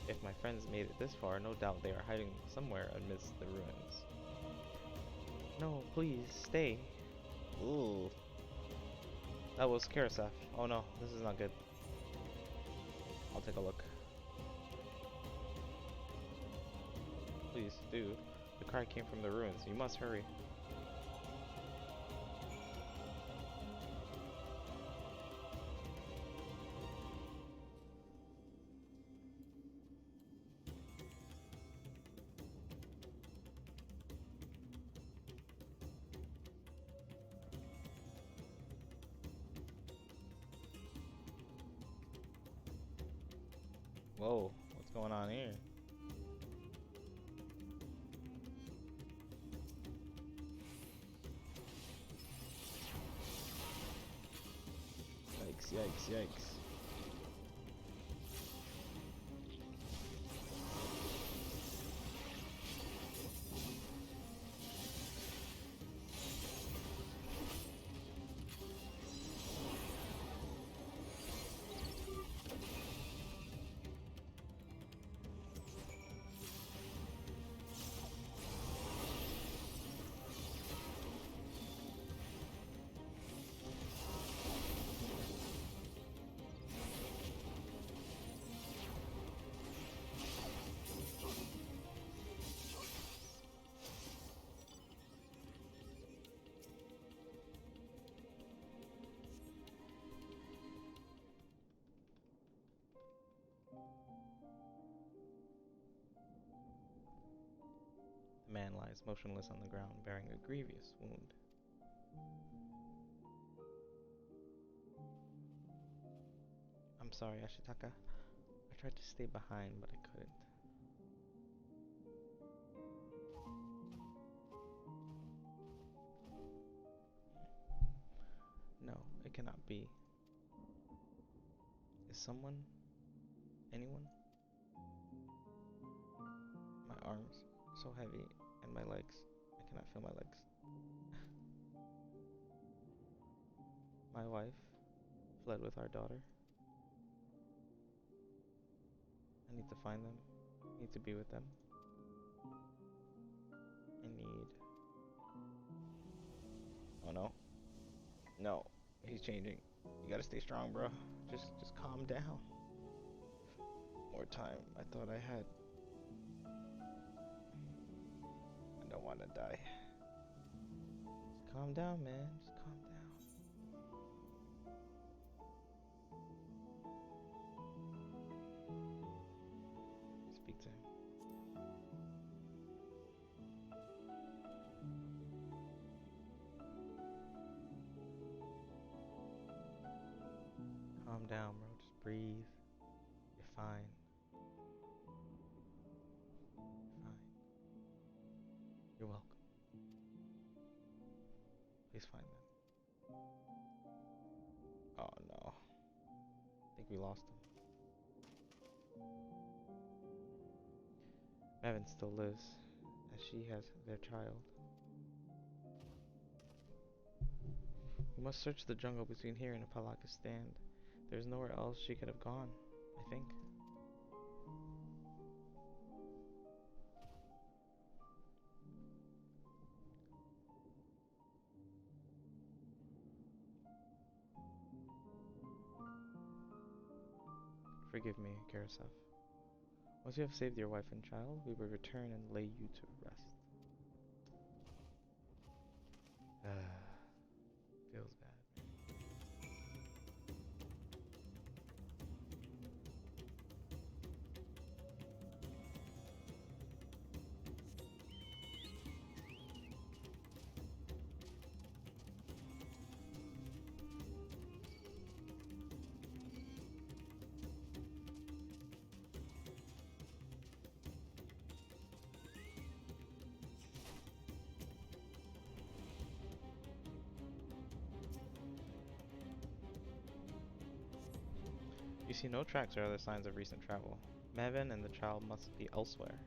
If my friends made it this far, no doubt they are hiding somewhere amidst the ruins. No, please, stay. Ooh. That was Karasaf. Oh no, this is not good. I'll take a look. Please, do. The cry came from the ruins. You must hurry. Whoa, what's going on here? Yikes, yikes, yikes. The man lies motionless on the ground, bearing a grievous wound. I'm sorry, Ashitaka. I tried to stay behind, but I couldn't. No, it cannot be. Is someone? Anyone? My arms so heavy, and my legs. I cannot feel my legs. My wife fled with our daughter. I need to find them. I need to be with them. I need... Oh no. No, he's changing. You gotta stay strong, bro. Just calm down. More time. I thought I had. I don't want to die. Just calm down, man. Just calm down. Speak to him. Calm down, bro. Just breathe. You're fine. You're fine. You're welcome. Please find them. Oh no. I think we lost him. Mevin still lives, as she has their child. We must search the jungle between here and Palakistan. There's nowhere else she could have gone, I think. Forgive me, Karasaf. Once you have saved your wife and child, we will return and lay you to rest. Feels bad. You see no tracks or other signs of recent travel. Mevin and the child must be elsewhere.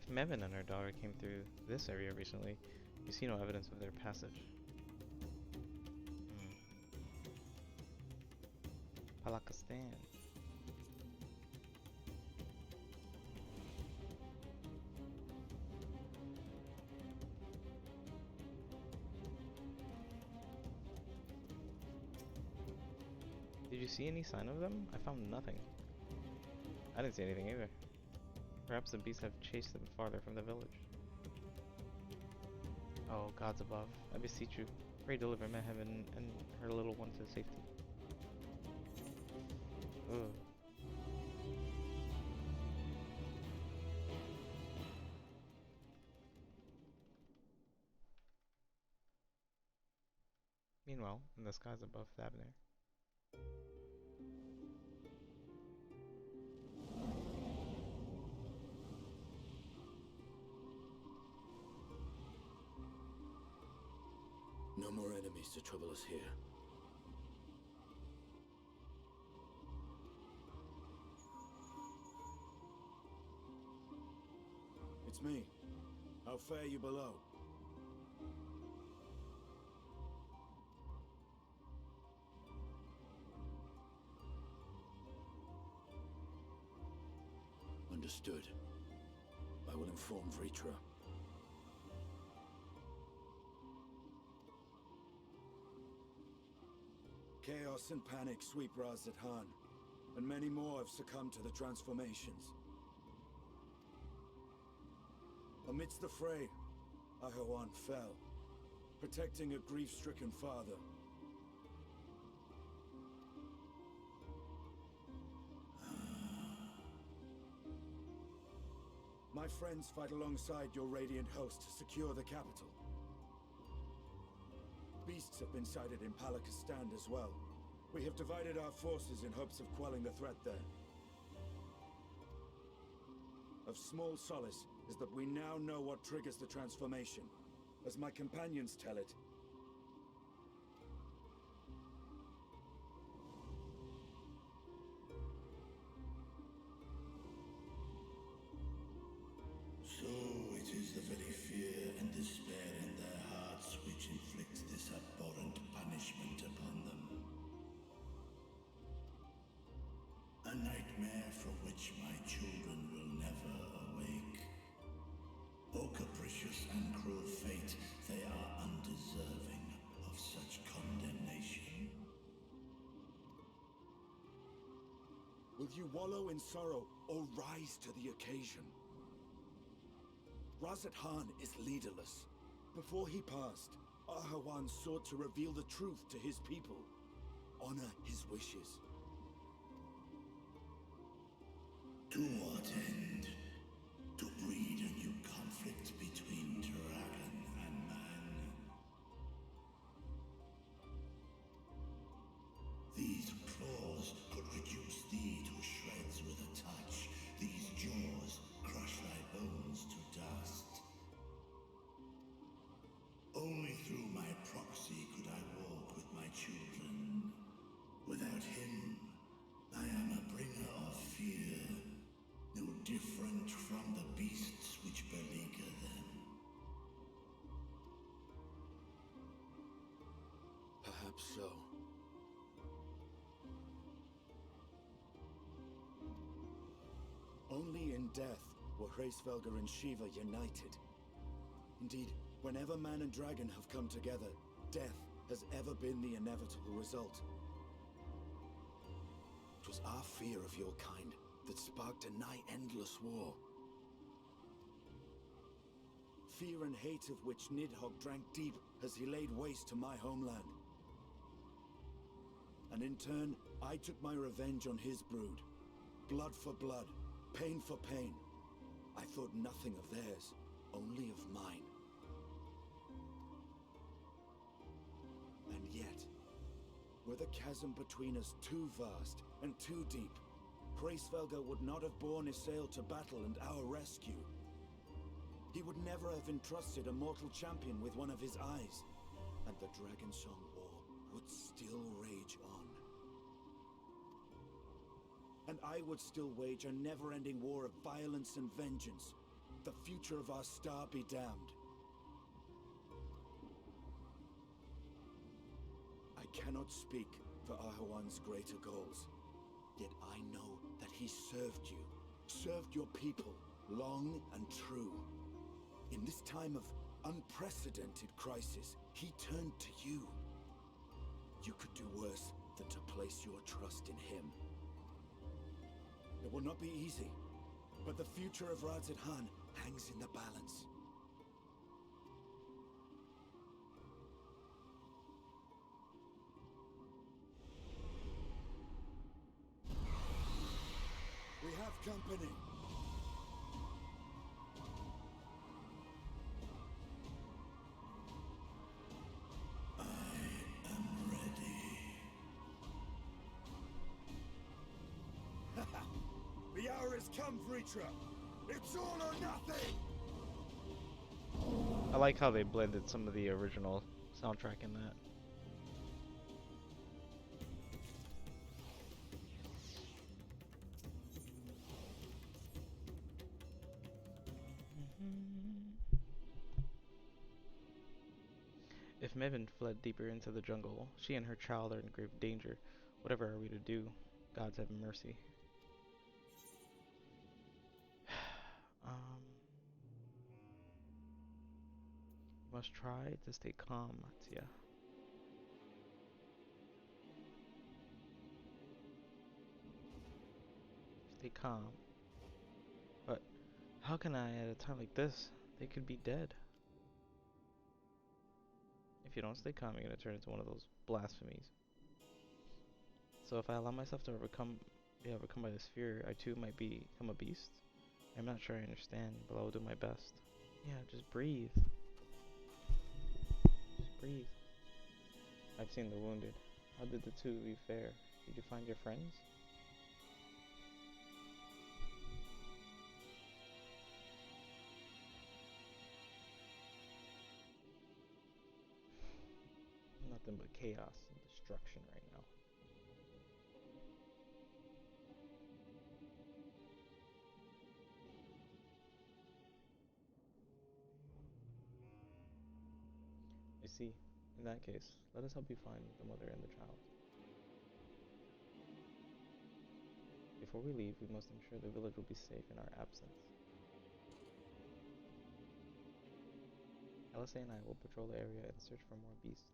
If Mevin and her daughter came through this area recently, you see no evidence of their passage. Palakistan. Did you see any sign of them? I found nothing. I didn't see anything either. Perhaps the beasts have chased them farther from the village. Oh, gods above, I beseech you, pray deliver Meheven and her little one to safety. Ugh. Meanwhile, in the skies above Thabner. No more enemies to trouble us here. It's me. How fare you below? Understood. I will inform Vritra. Chaos and panic sweep Raz-at-Han, and many more have succumbed to the transformations. Amidst the fray, Ahawan fell, protecting a grief-stricken father. My friends fight alongside your Radiant host to secure the capital. Beasts have been sighted in Palakistan as well. We have divided our forces in hopes of quelling the threat there. Of small solace is that we now know what triggers the transformation. As my companions tell it, so it is the very fear and despair in their hearts which inflicts this abhorrent punishment upon them. A nightmare from which my children will never awake. O capricious and cruel fate, they are undeserving of such condemnation. will you wallow in sorrow or rise to the occasion? Raz-at-Han is leaderless. Before he passed, Ahawan sought to reveal the truth to his people, honor his wishes. To what end? To breed a new conflict between different from the beasts which beleaguer them. Perhaps so. Only in death were Hraesvelgr and Shiva united. Indeed, whenever man and dragon have come together, death has ever been the inevitable result. It was our fear of your kind that sparked a nigh-endless war. Fear and hate of which Nidhogg drank deep as he laid waste to my homeland. And in turn, I took my revenge on his brood. Blood for blood, pain for pain. I thought nothing of theirs, only of mine. And yet, were the chasm between us too vast and too deep, Hraesvelgr would not have borne Isael to battle and our rescue. He would never have entrusted a mortal champion with one of his eyes, and the Dragonsong War would still rage on. And I would still wage a never-ending war of violence and vengeance. The future of our star be damned. I cannot speak for Ahawan's greater goals, yet I know that he served you, served your people, long and true. In this time of unprecedented crisis, he turned to you. You could do worse than to place your trust in him. It will not be easy, but the future of Radz-at-Han hangs in the balance. We have company. I am ready. The hour has come, Vritra. It's all or nothing. I like how they blended some of the original soundtrack in that. If Mevin fled deeper into the jungle, she and her child are in grave danger. Whatever are we to do? Gods have mercy. Must try to stay calm, Mattia. Stay calm. But how can I at a time like this? They could be dead. If you don't stay calm, you're gonna turn into one of those blasphemies. So if I allow myself to be overcome by this fear, I too might become a beast. I'm not sure I understand, but I will do my best. Yeah, just breathe. Just breathe. I've seen the wounded. How did the two of you fare? Did you find your friends? Nothing but chaos and destruction right now. I see. In that case, let us help you find the mother and the child. Before we leave, we must ensure the village will be safe in our absence. LSA and I will patrol the area and search for more beasts.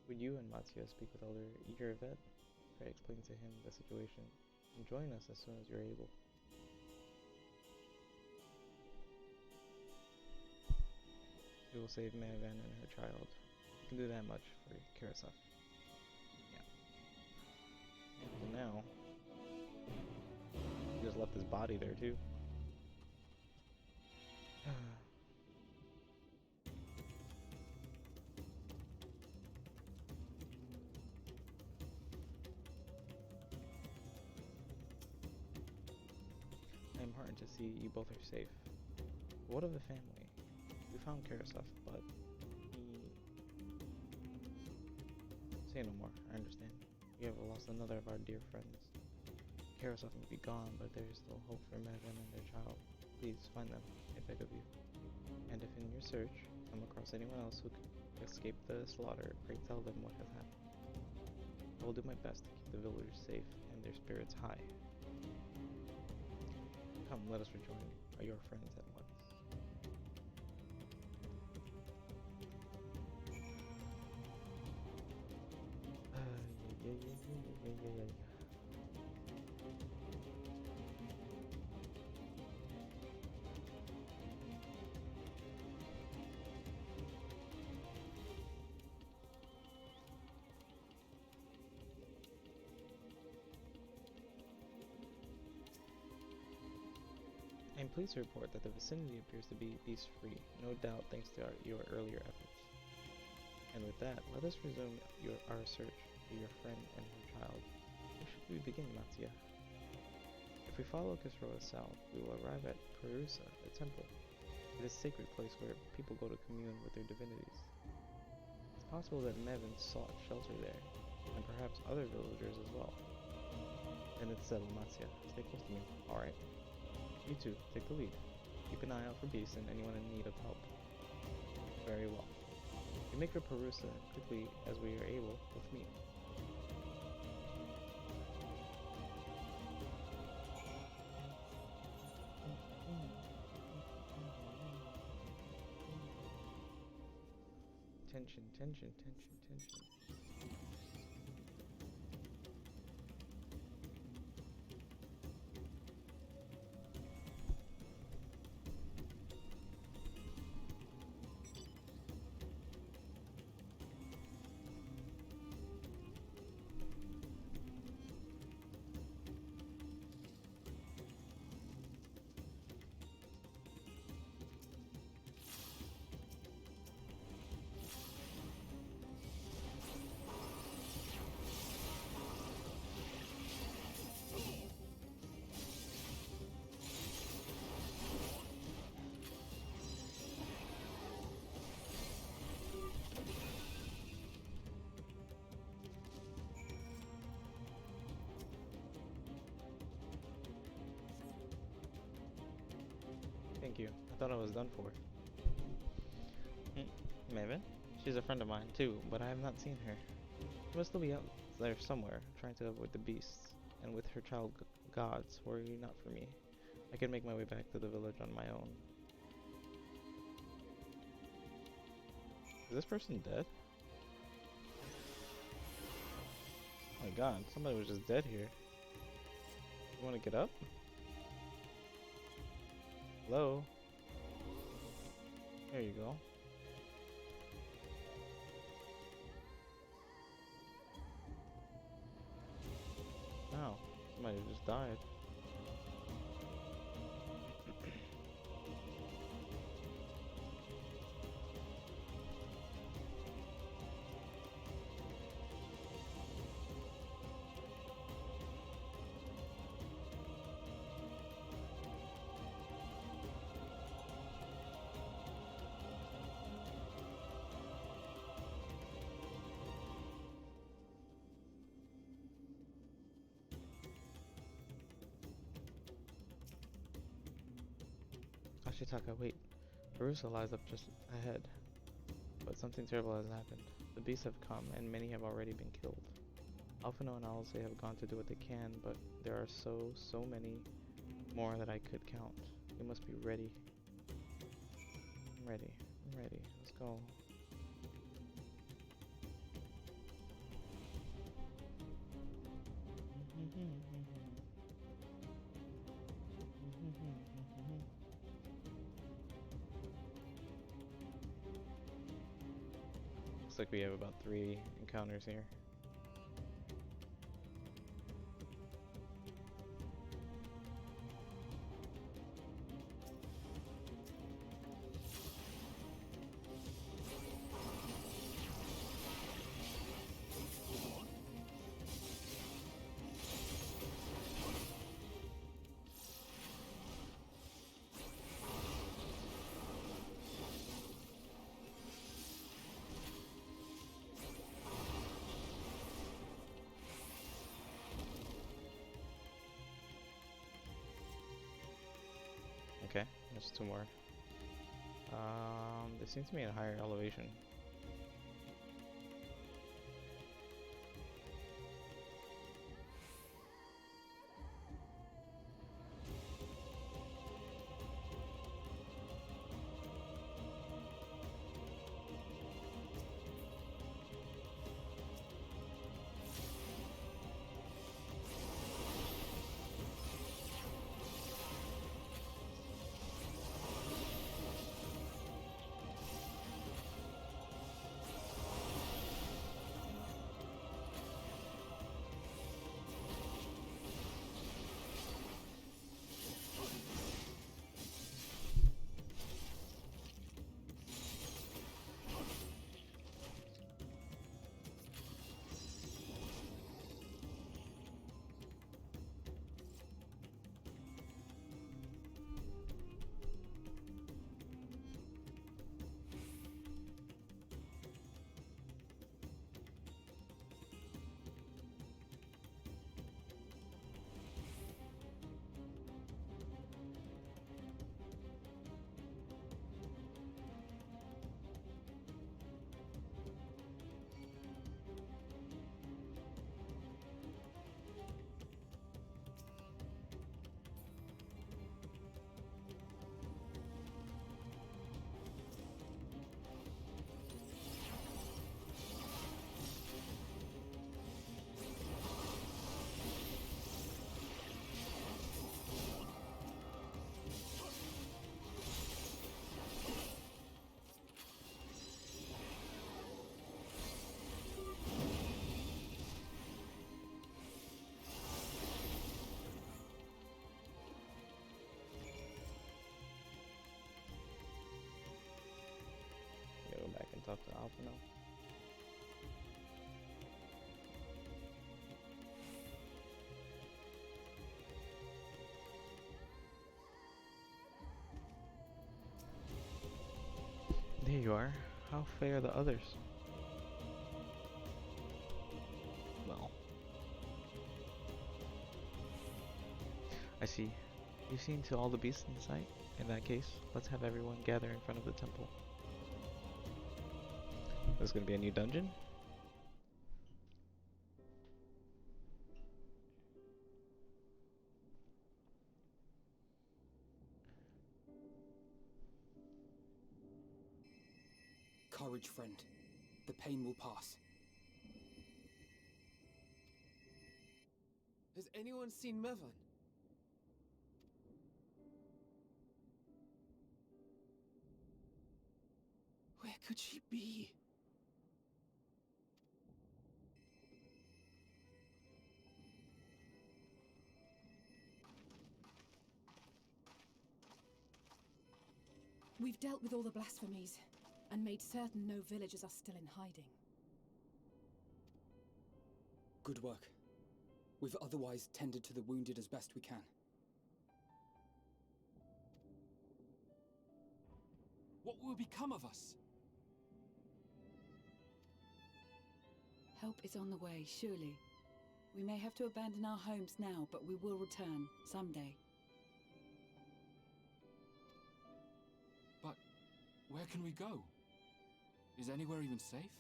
Would you and Mattia speak with Elder Yervet? Try to explain to him the situation, and join us as soon as you're able. We will save Mayavan and her child. We can do that much for Karasov. Yeah. And now, he just left his body there too. I'm heartened to see you both are safe. What of the family? We found Karasov, but he... Say no more, I understand. We have lost another of our dear friends. Karasov may be gone, but there is still hope for Megan and their child. Please find them, I beg of you. And if in your search you come across anyone else who could escape the slaughter, pray tell them what has happened. I will do my best to keep the villagers safe and their spirits high. Come, let us rejoin your friends at once. Yeah. I am pleased to report that the vicinity appears to be beast-free, no doubt thanks to your earlier efforts. And with that, let us resume our search for your friend and her child. Where should we begin, Mattia? If we follow Kisroa south, we will arrive at Perusa, the temple. It is a sacred place where people go to commune with their divinities. It's possible that Mevin sought shelter there, and perhaps other villagers as well. Then it's settled, Mattia. Stay close to me, alright? You two, take the lead. Keep an eye out for beasts and anyone in need of help. Very well. We make for Perusa quickly as we are able with me. Tension. Thank you. I thought I was done for. Maven? She's a friend of mine too, but I have not seen her. She must still be out there somewhere, trying to avoid the beasts. And with her child gods, worry not for me. I can make my way back to the village on my own. Is this person dead? Oh my god, somebody was just dead here. You wanna get up? Hello? There you go. Wow, somebody just died. Ashitaka, wait. Perusa lies up just ahead. But something terrible has happened. The beasts have come, and many have already been killed. Alphino and Alise have gone to do what they can, but there are so many more that I could count. You must be ready. I'm ready. Let's go. Looks like we have about 3 encounters here. Okay, there's two more. They seem to be at a higher elevation. Go back and talk to Alpha now. There you are. How fare the others? Well, I see. You've seen to all the beasts in sight. In that case, let's have everyone gather in front of the temple. There's gonna be a new dungeon? Courage, friend. The pain will pass. Has anyone seen Mevan? Where could she be? We've dealt with all the blasphemies, and made certain no villagers are still in hiding. Good work. We've otherwise tended to the wounded as best we can. What will become of us? Help is on the way, surely. We may have to abandon our homes now, but we will return, someday. But where can we go? Is anywhere even safe?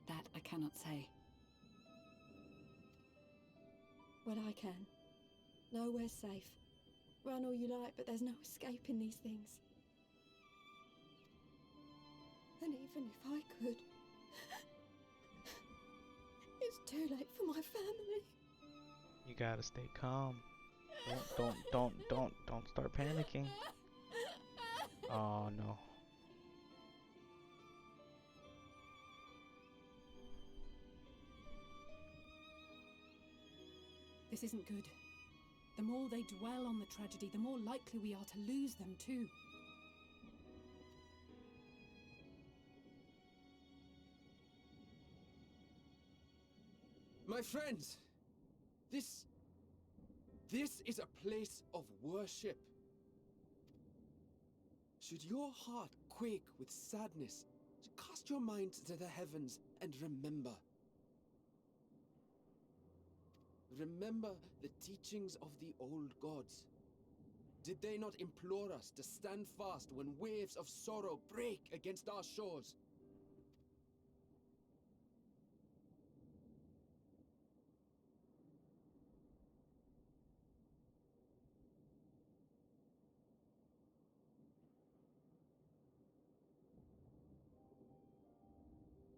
That I cannot say. Well, I can. Nowhere's safe. Run all you like, but there's no escaping these things. And even if I could, it's too late for my family. You gotta stay calm. Don't start panicking. Oh no. This isn't good. The more they dwell on the tragedy, the more likely we are to lose them too. My friends, this is a place of worship. Should your heart quake with sadness, cast your mind to the heavens and remember. remember the teachings of the old gods. Did they not implore us to stand fast when waves of sorrow break against our shores?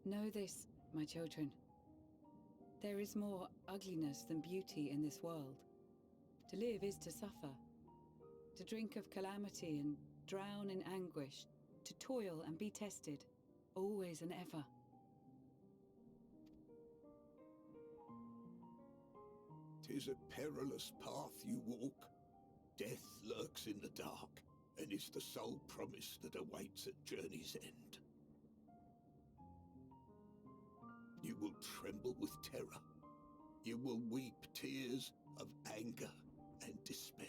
Know this, my children. There is more ugliness than beauty in this world. To live is to suffer. To drink of calamity and drown in anguish. To toil and be tested, always and ever. "'Tis a perilous path you walk. Death lurks in the dark, and is the sole promise that awaits at journey's end. You will tremble with terror. You will weep tears of anger and despair.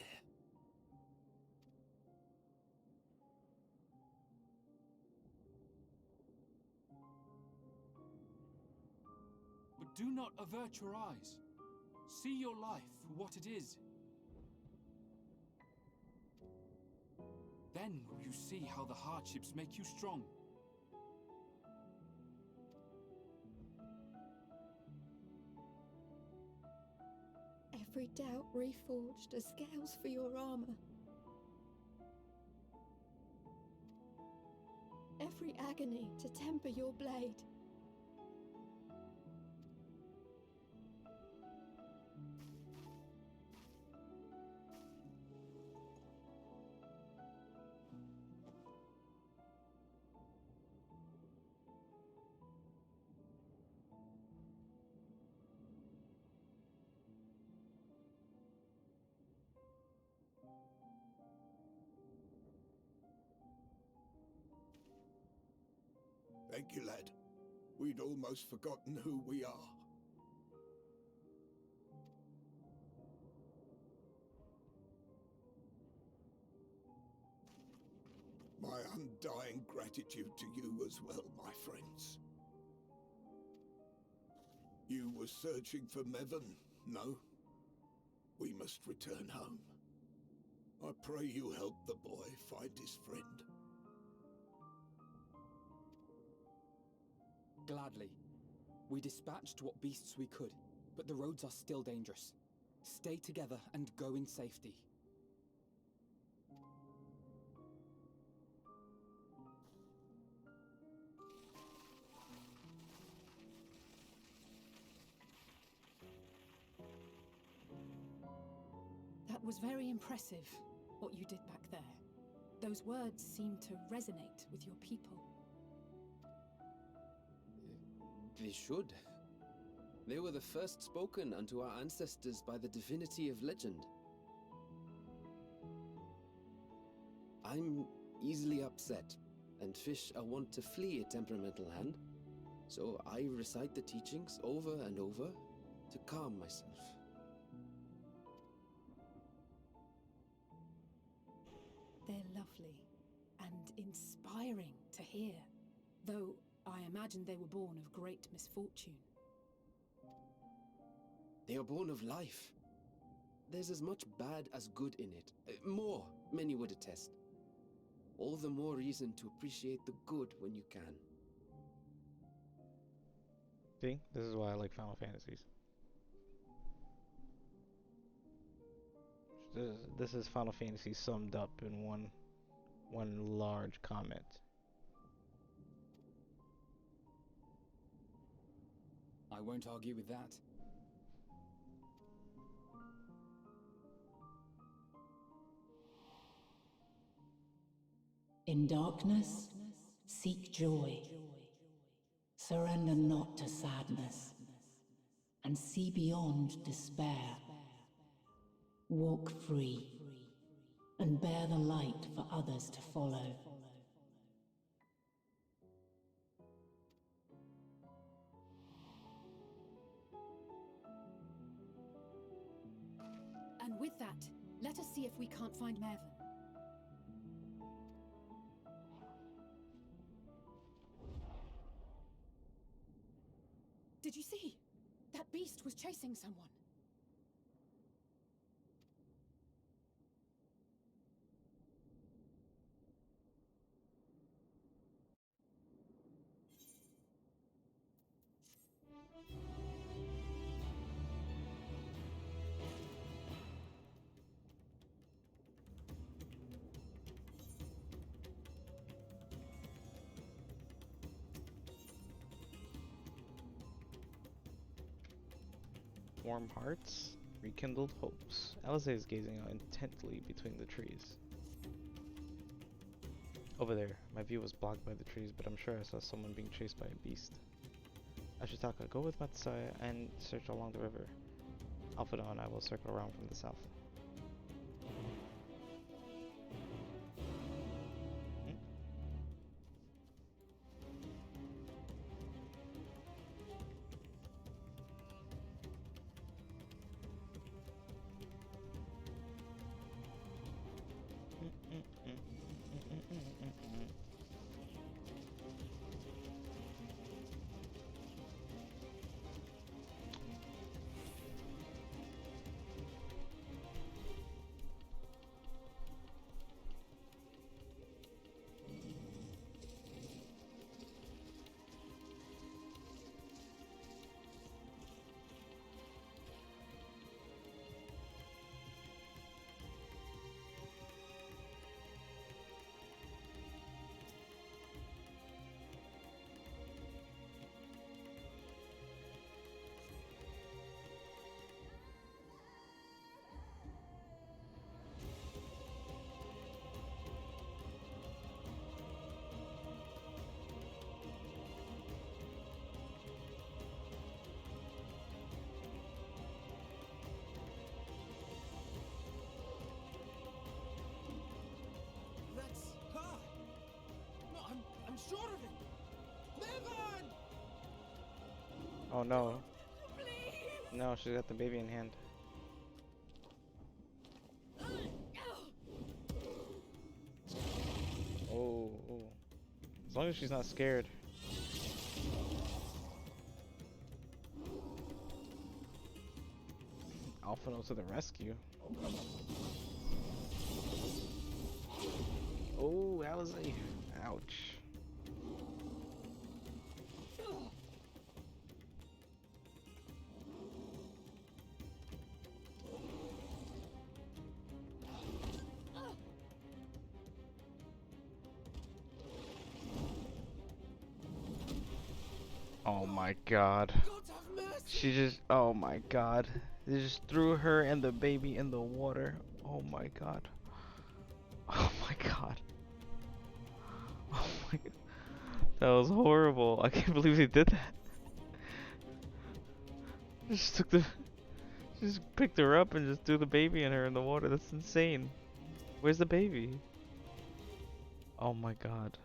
But do not avert your eyes. See your life for what it is. Then will you see how the hardships make you strong. Every doubt reforged as scales for your armor. Every agony to temper your blade. Thank you, lad. We'd almost forgotten who we are. My undying gratitude to you as well, my friends. You were searching for Mevon, no? We must return home. I pray you help the boy find his friend. Gladly. We dispatched what beasts we could, but the roads are still dangerous. Stay together and go in safety. That was very impressive, what you did back there. Those words seem to resonate with your people. They should. They were the first spoken unto our ancestors by the divinity of legend. I'm easily upset, and fish are wont to flee a temperamental hand, so I recite the teachings over and over to calm myself. They're lovely and inspiring to hear, though I imagine they were born of great misfortune. They are born of life. There's as much bad as good in it. More, many would attest. All the more reason to appreciate the good when you can. See, this is why I like Final Fantasies. This is Final Fantasy summed up in one large comment. I won't argue with that. In darkness, seek joy. Surrender not to sadness, and see beyond despair. Walk free, and bear the light for others to follow. And with that, let us see if we can't find Mervyn. Did you see? That beast was chasing someone. Warm hearts, rekindled hopes. Alice is gazing out intently between the trees. Over there, my view was blocked by the trees, but I'm sure I saw someone being chased by a beast. Ashitaka, go with Matsaya and search along the river. Alpha and I will circle around from the south. I'm sure of it! Bevan! Oh no. Please! No, she's got the baby in hand. Oh, oh. As long as she's not scared. Alphino to the rescue. Oh, Alizé. Ouch. Oh my god. She just, oh my god. They just threw her and the baby in the water. Oh my god. Oh my god. Oh my god. That was horrible. I can't believe they did that. Just took the, just picked her up and just threw the baby in her in the water. That's insane. Where's the baby? Oh my god.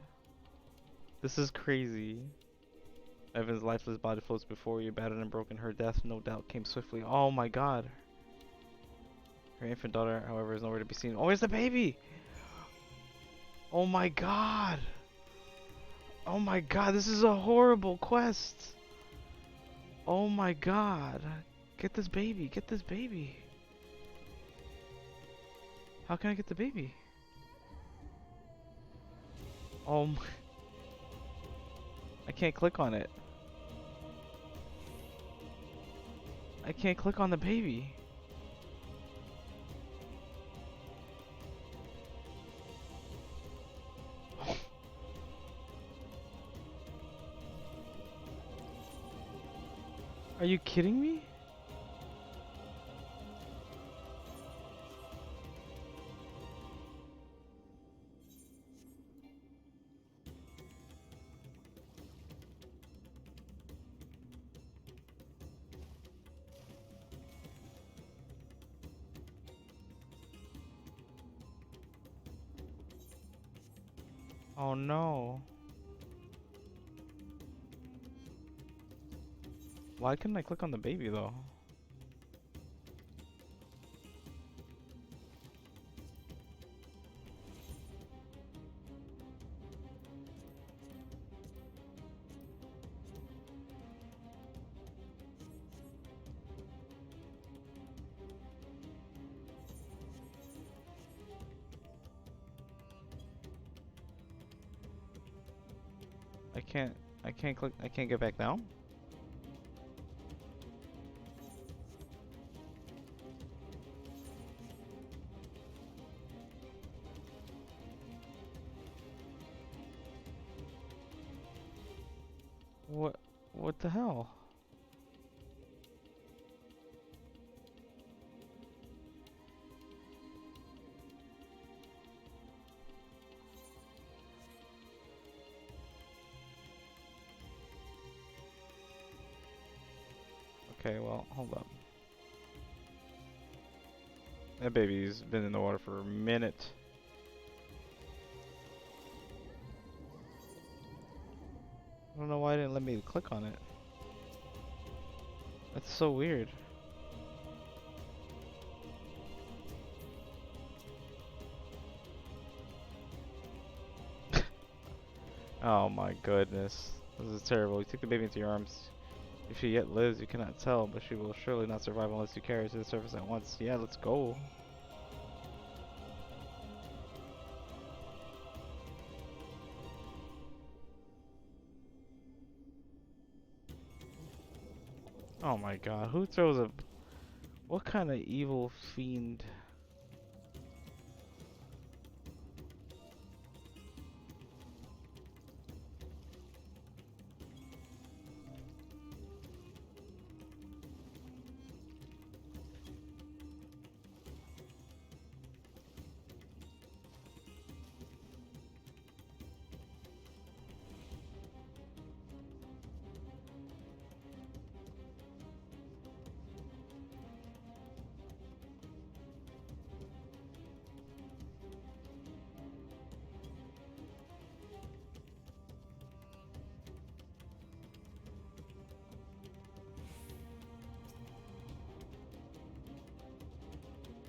This is crazy. Evan's lifeless body floats before you, battered and broken. Her death, no doubt, came swiftly. Oh my god. Her infant daughter, however, is nowhere to be seen. Oh, where's the baby? Oh my god. Oh my god, this is a horrible quest. Oh my god. Get this baby, get this baby. How can I get the baby? Oh my... I can't click on it. I can't click on the baby. Are you kidding me? Oh no. Why couldn't I click on the baby though? I can't click, I can't get back down? What the hell? Okay, well, hold up. That baby's been in the water for a minute. I don't know why it didn't let me click on it. That's so weird. Oh my goodness. This is terrible. You take the baby into your arms. If she yet lives, you cannot tell, but she will surely not survive unless you carry her to the surface at once. Yeah, let's go. Oh my god, who throws a... What kind of evil fiend...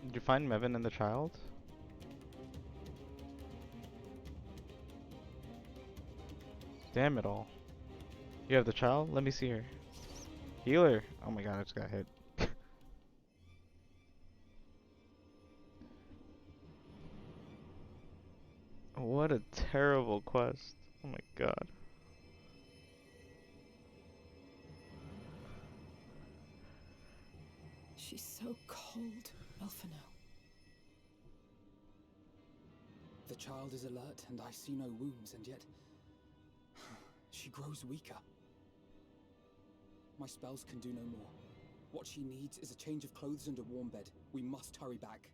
Did you find Mevin and the child? Damn it all. You have the child? Let me see her. Healer! Oh my god, I just got hit. What a terrible quest. Oh my god. She's so cold, Elfino. The child is alert, and I see no wounds, and yet... she grows weaker. My spells can do no more. What she needs is a change of clothes and a warm bed. We must hurry back.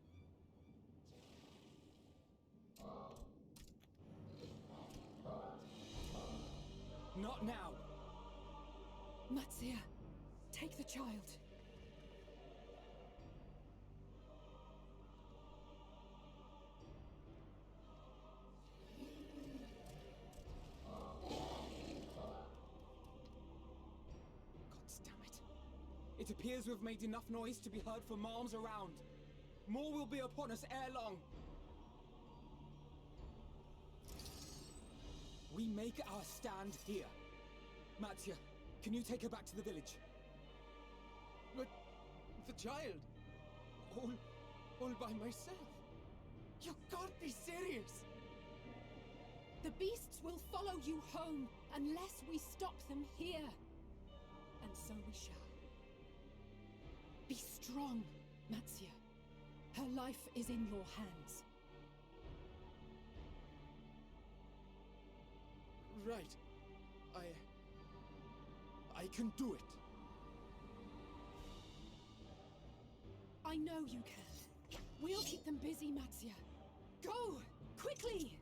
Not now! Matsia, take the child. It appears we've made enough noise to be heard for miles around. More will be upon us ere long. We make our stand here. Matsia, can you take her back to the village? But the child, all by myself. You can't be serious. The beasts will follow you home unless we stop them here. And so we shall. Be strong, Matsia. Her life is in your hands. Right. I can do it. I know you can. We'll keep them busy, Matsia. Go! Quickly!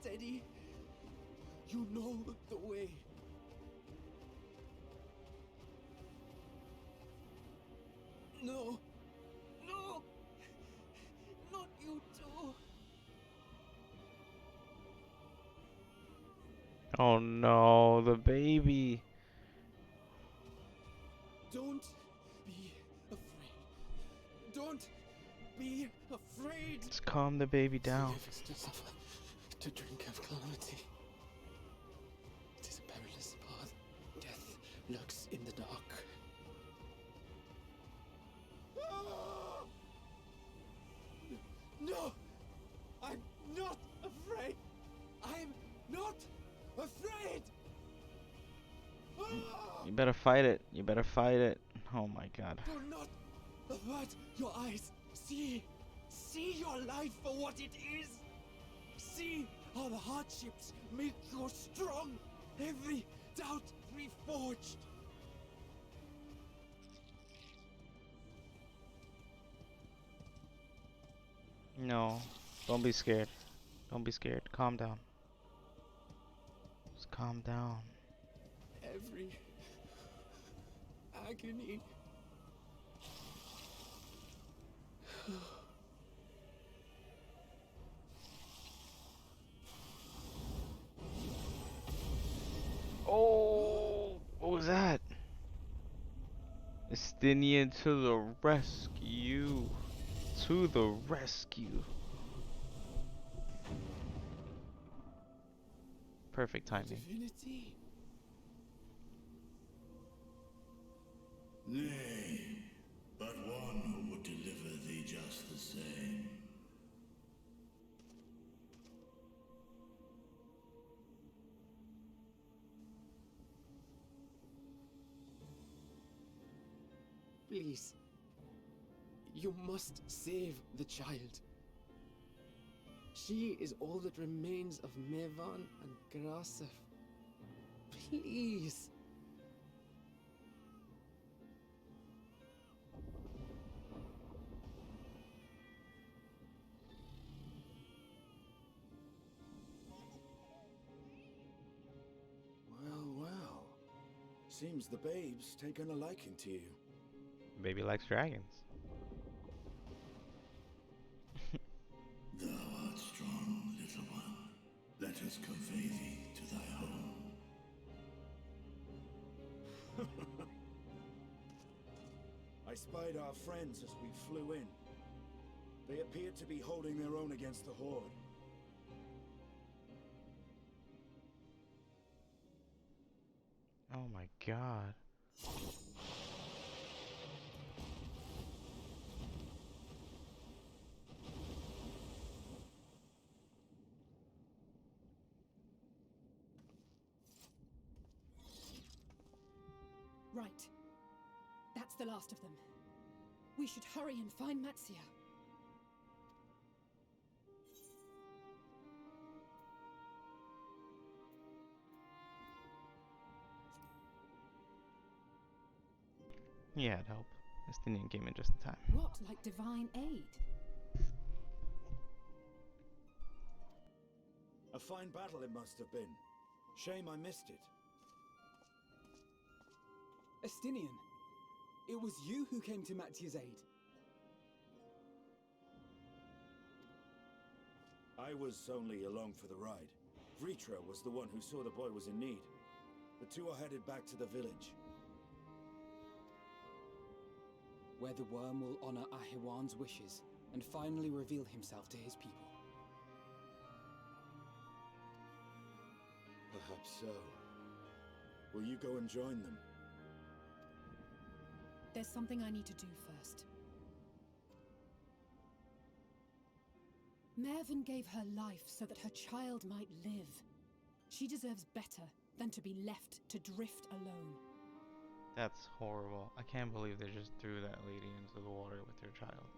Steady. You know the way. No. No. Not you too. Oh no, the baby. Don't be afraid. Don't be afraid. Just calm the baby down. To live is to suffer, to drink of calamity. It is a perilous path. Death lurks in the dark. No! I'm not afraid! I'm not afraid! You better fight it. You better fight it. Oh my god. Do not avert your eyes. See your life for what it is. See are the hardships make you strong. Every doubt reforged. No, don't be scared. Don't be scared. Calm down. Just calm down. Every agony. Oh, what was that? Estinian to the rescue. To the rescue. Perfect timing. Divinity. Nay, but one who would deliver thee just the same. Please. You must save the child. She is all that remains of Mevan and Grasef. Please. Well, well. Seems the babe's taken a liking to you. Baby likes dragons. Thou art strong, little one. Let us convey thee to thy home. I spied our friends as we flew in. They appeared to be holding their own against the Horde. Oh my god. Right. That's the last of them. We should hurry and find Matsia. Yeah, it'd help. Estinian came in just in time. What, like divine aid? A fine battle it must have been. Shame I missed it. Estinian, it was you who came to Matia's aid. I was only along for the ride. Vritra was the one who saw the boy was in need. The two are headed back to the village. Where the worm will honor Ahiwan's wishes and finally reveal himself to his people. Perhaps so. Will you go and join them? There's something I need to do first. Mervyn gave her life so that her child might live. She deserves better than to be left to drift alone. That's horrible. I can't believe they just threw that lady into the water with her child.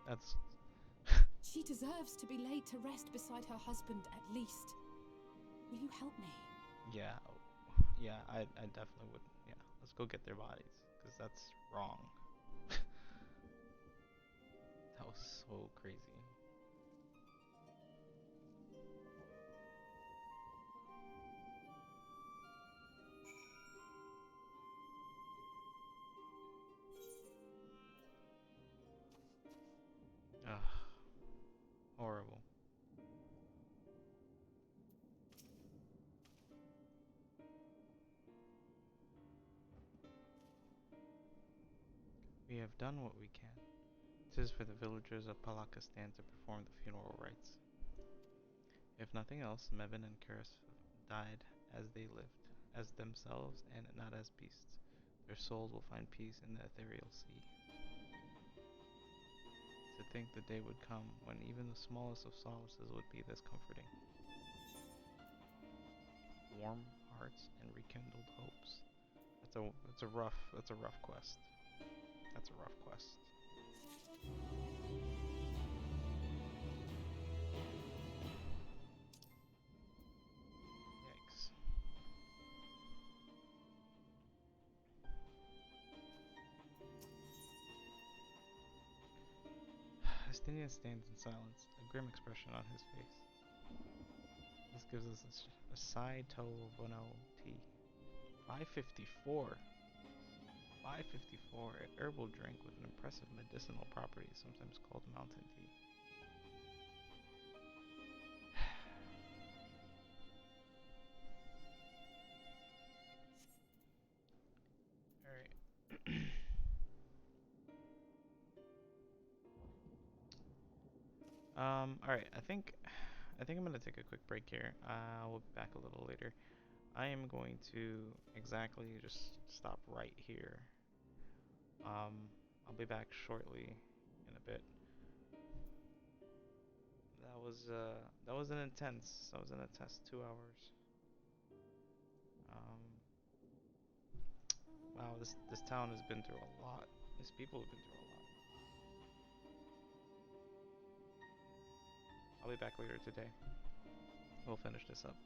That's... She deserves to be laid to rest beside her husband at least. Will you help me? Yeah. Yeah, I definitely would. Yeah, let's go get their bodies. Because that's wrong. That was so crazy. Ugh. Horrible. We have done what we can. 'Tis for the villagers of Palakistan to perform the funeral rites. If nothing else, Mevin and Karis died as they lived, as themselves and not as beasts. Their souls will find peace in the ethereal sea. To think the day would come when even the smallest of solaces would be this comforting. Warm hearts and rekindled hopes. That's a rough quest. That's a rough quest. Justinian stands in silence, a grim expression on his face. This gives us a Saito Bono tea. 554. 554. A herbal drink with an impressive medicinal properties, sometimes called mountain tea. Alright. Alright, I think I'm gonna take a quick break here. We'll be back a little later. I am going to exactly just stop right here. I'll be back shortly in a bit. That was an intense 2 hours. Wow, this town has been through a lot. These people have been through a lot. I'll be back later today. We'll finish this up.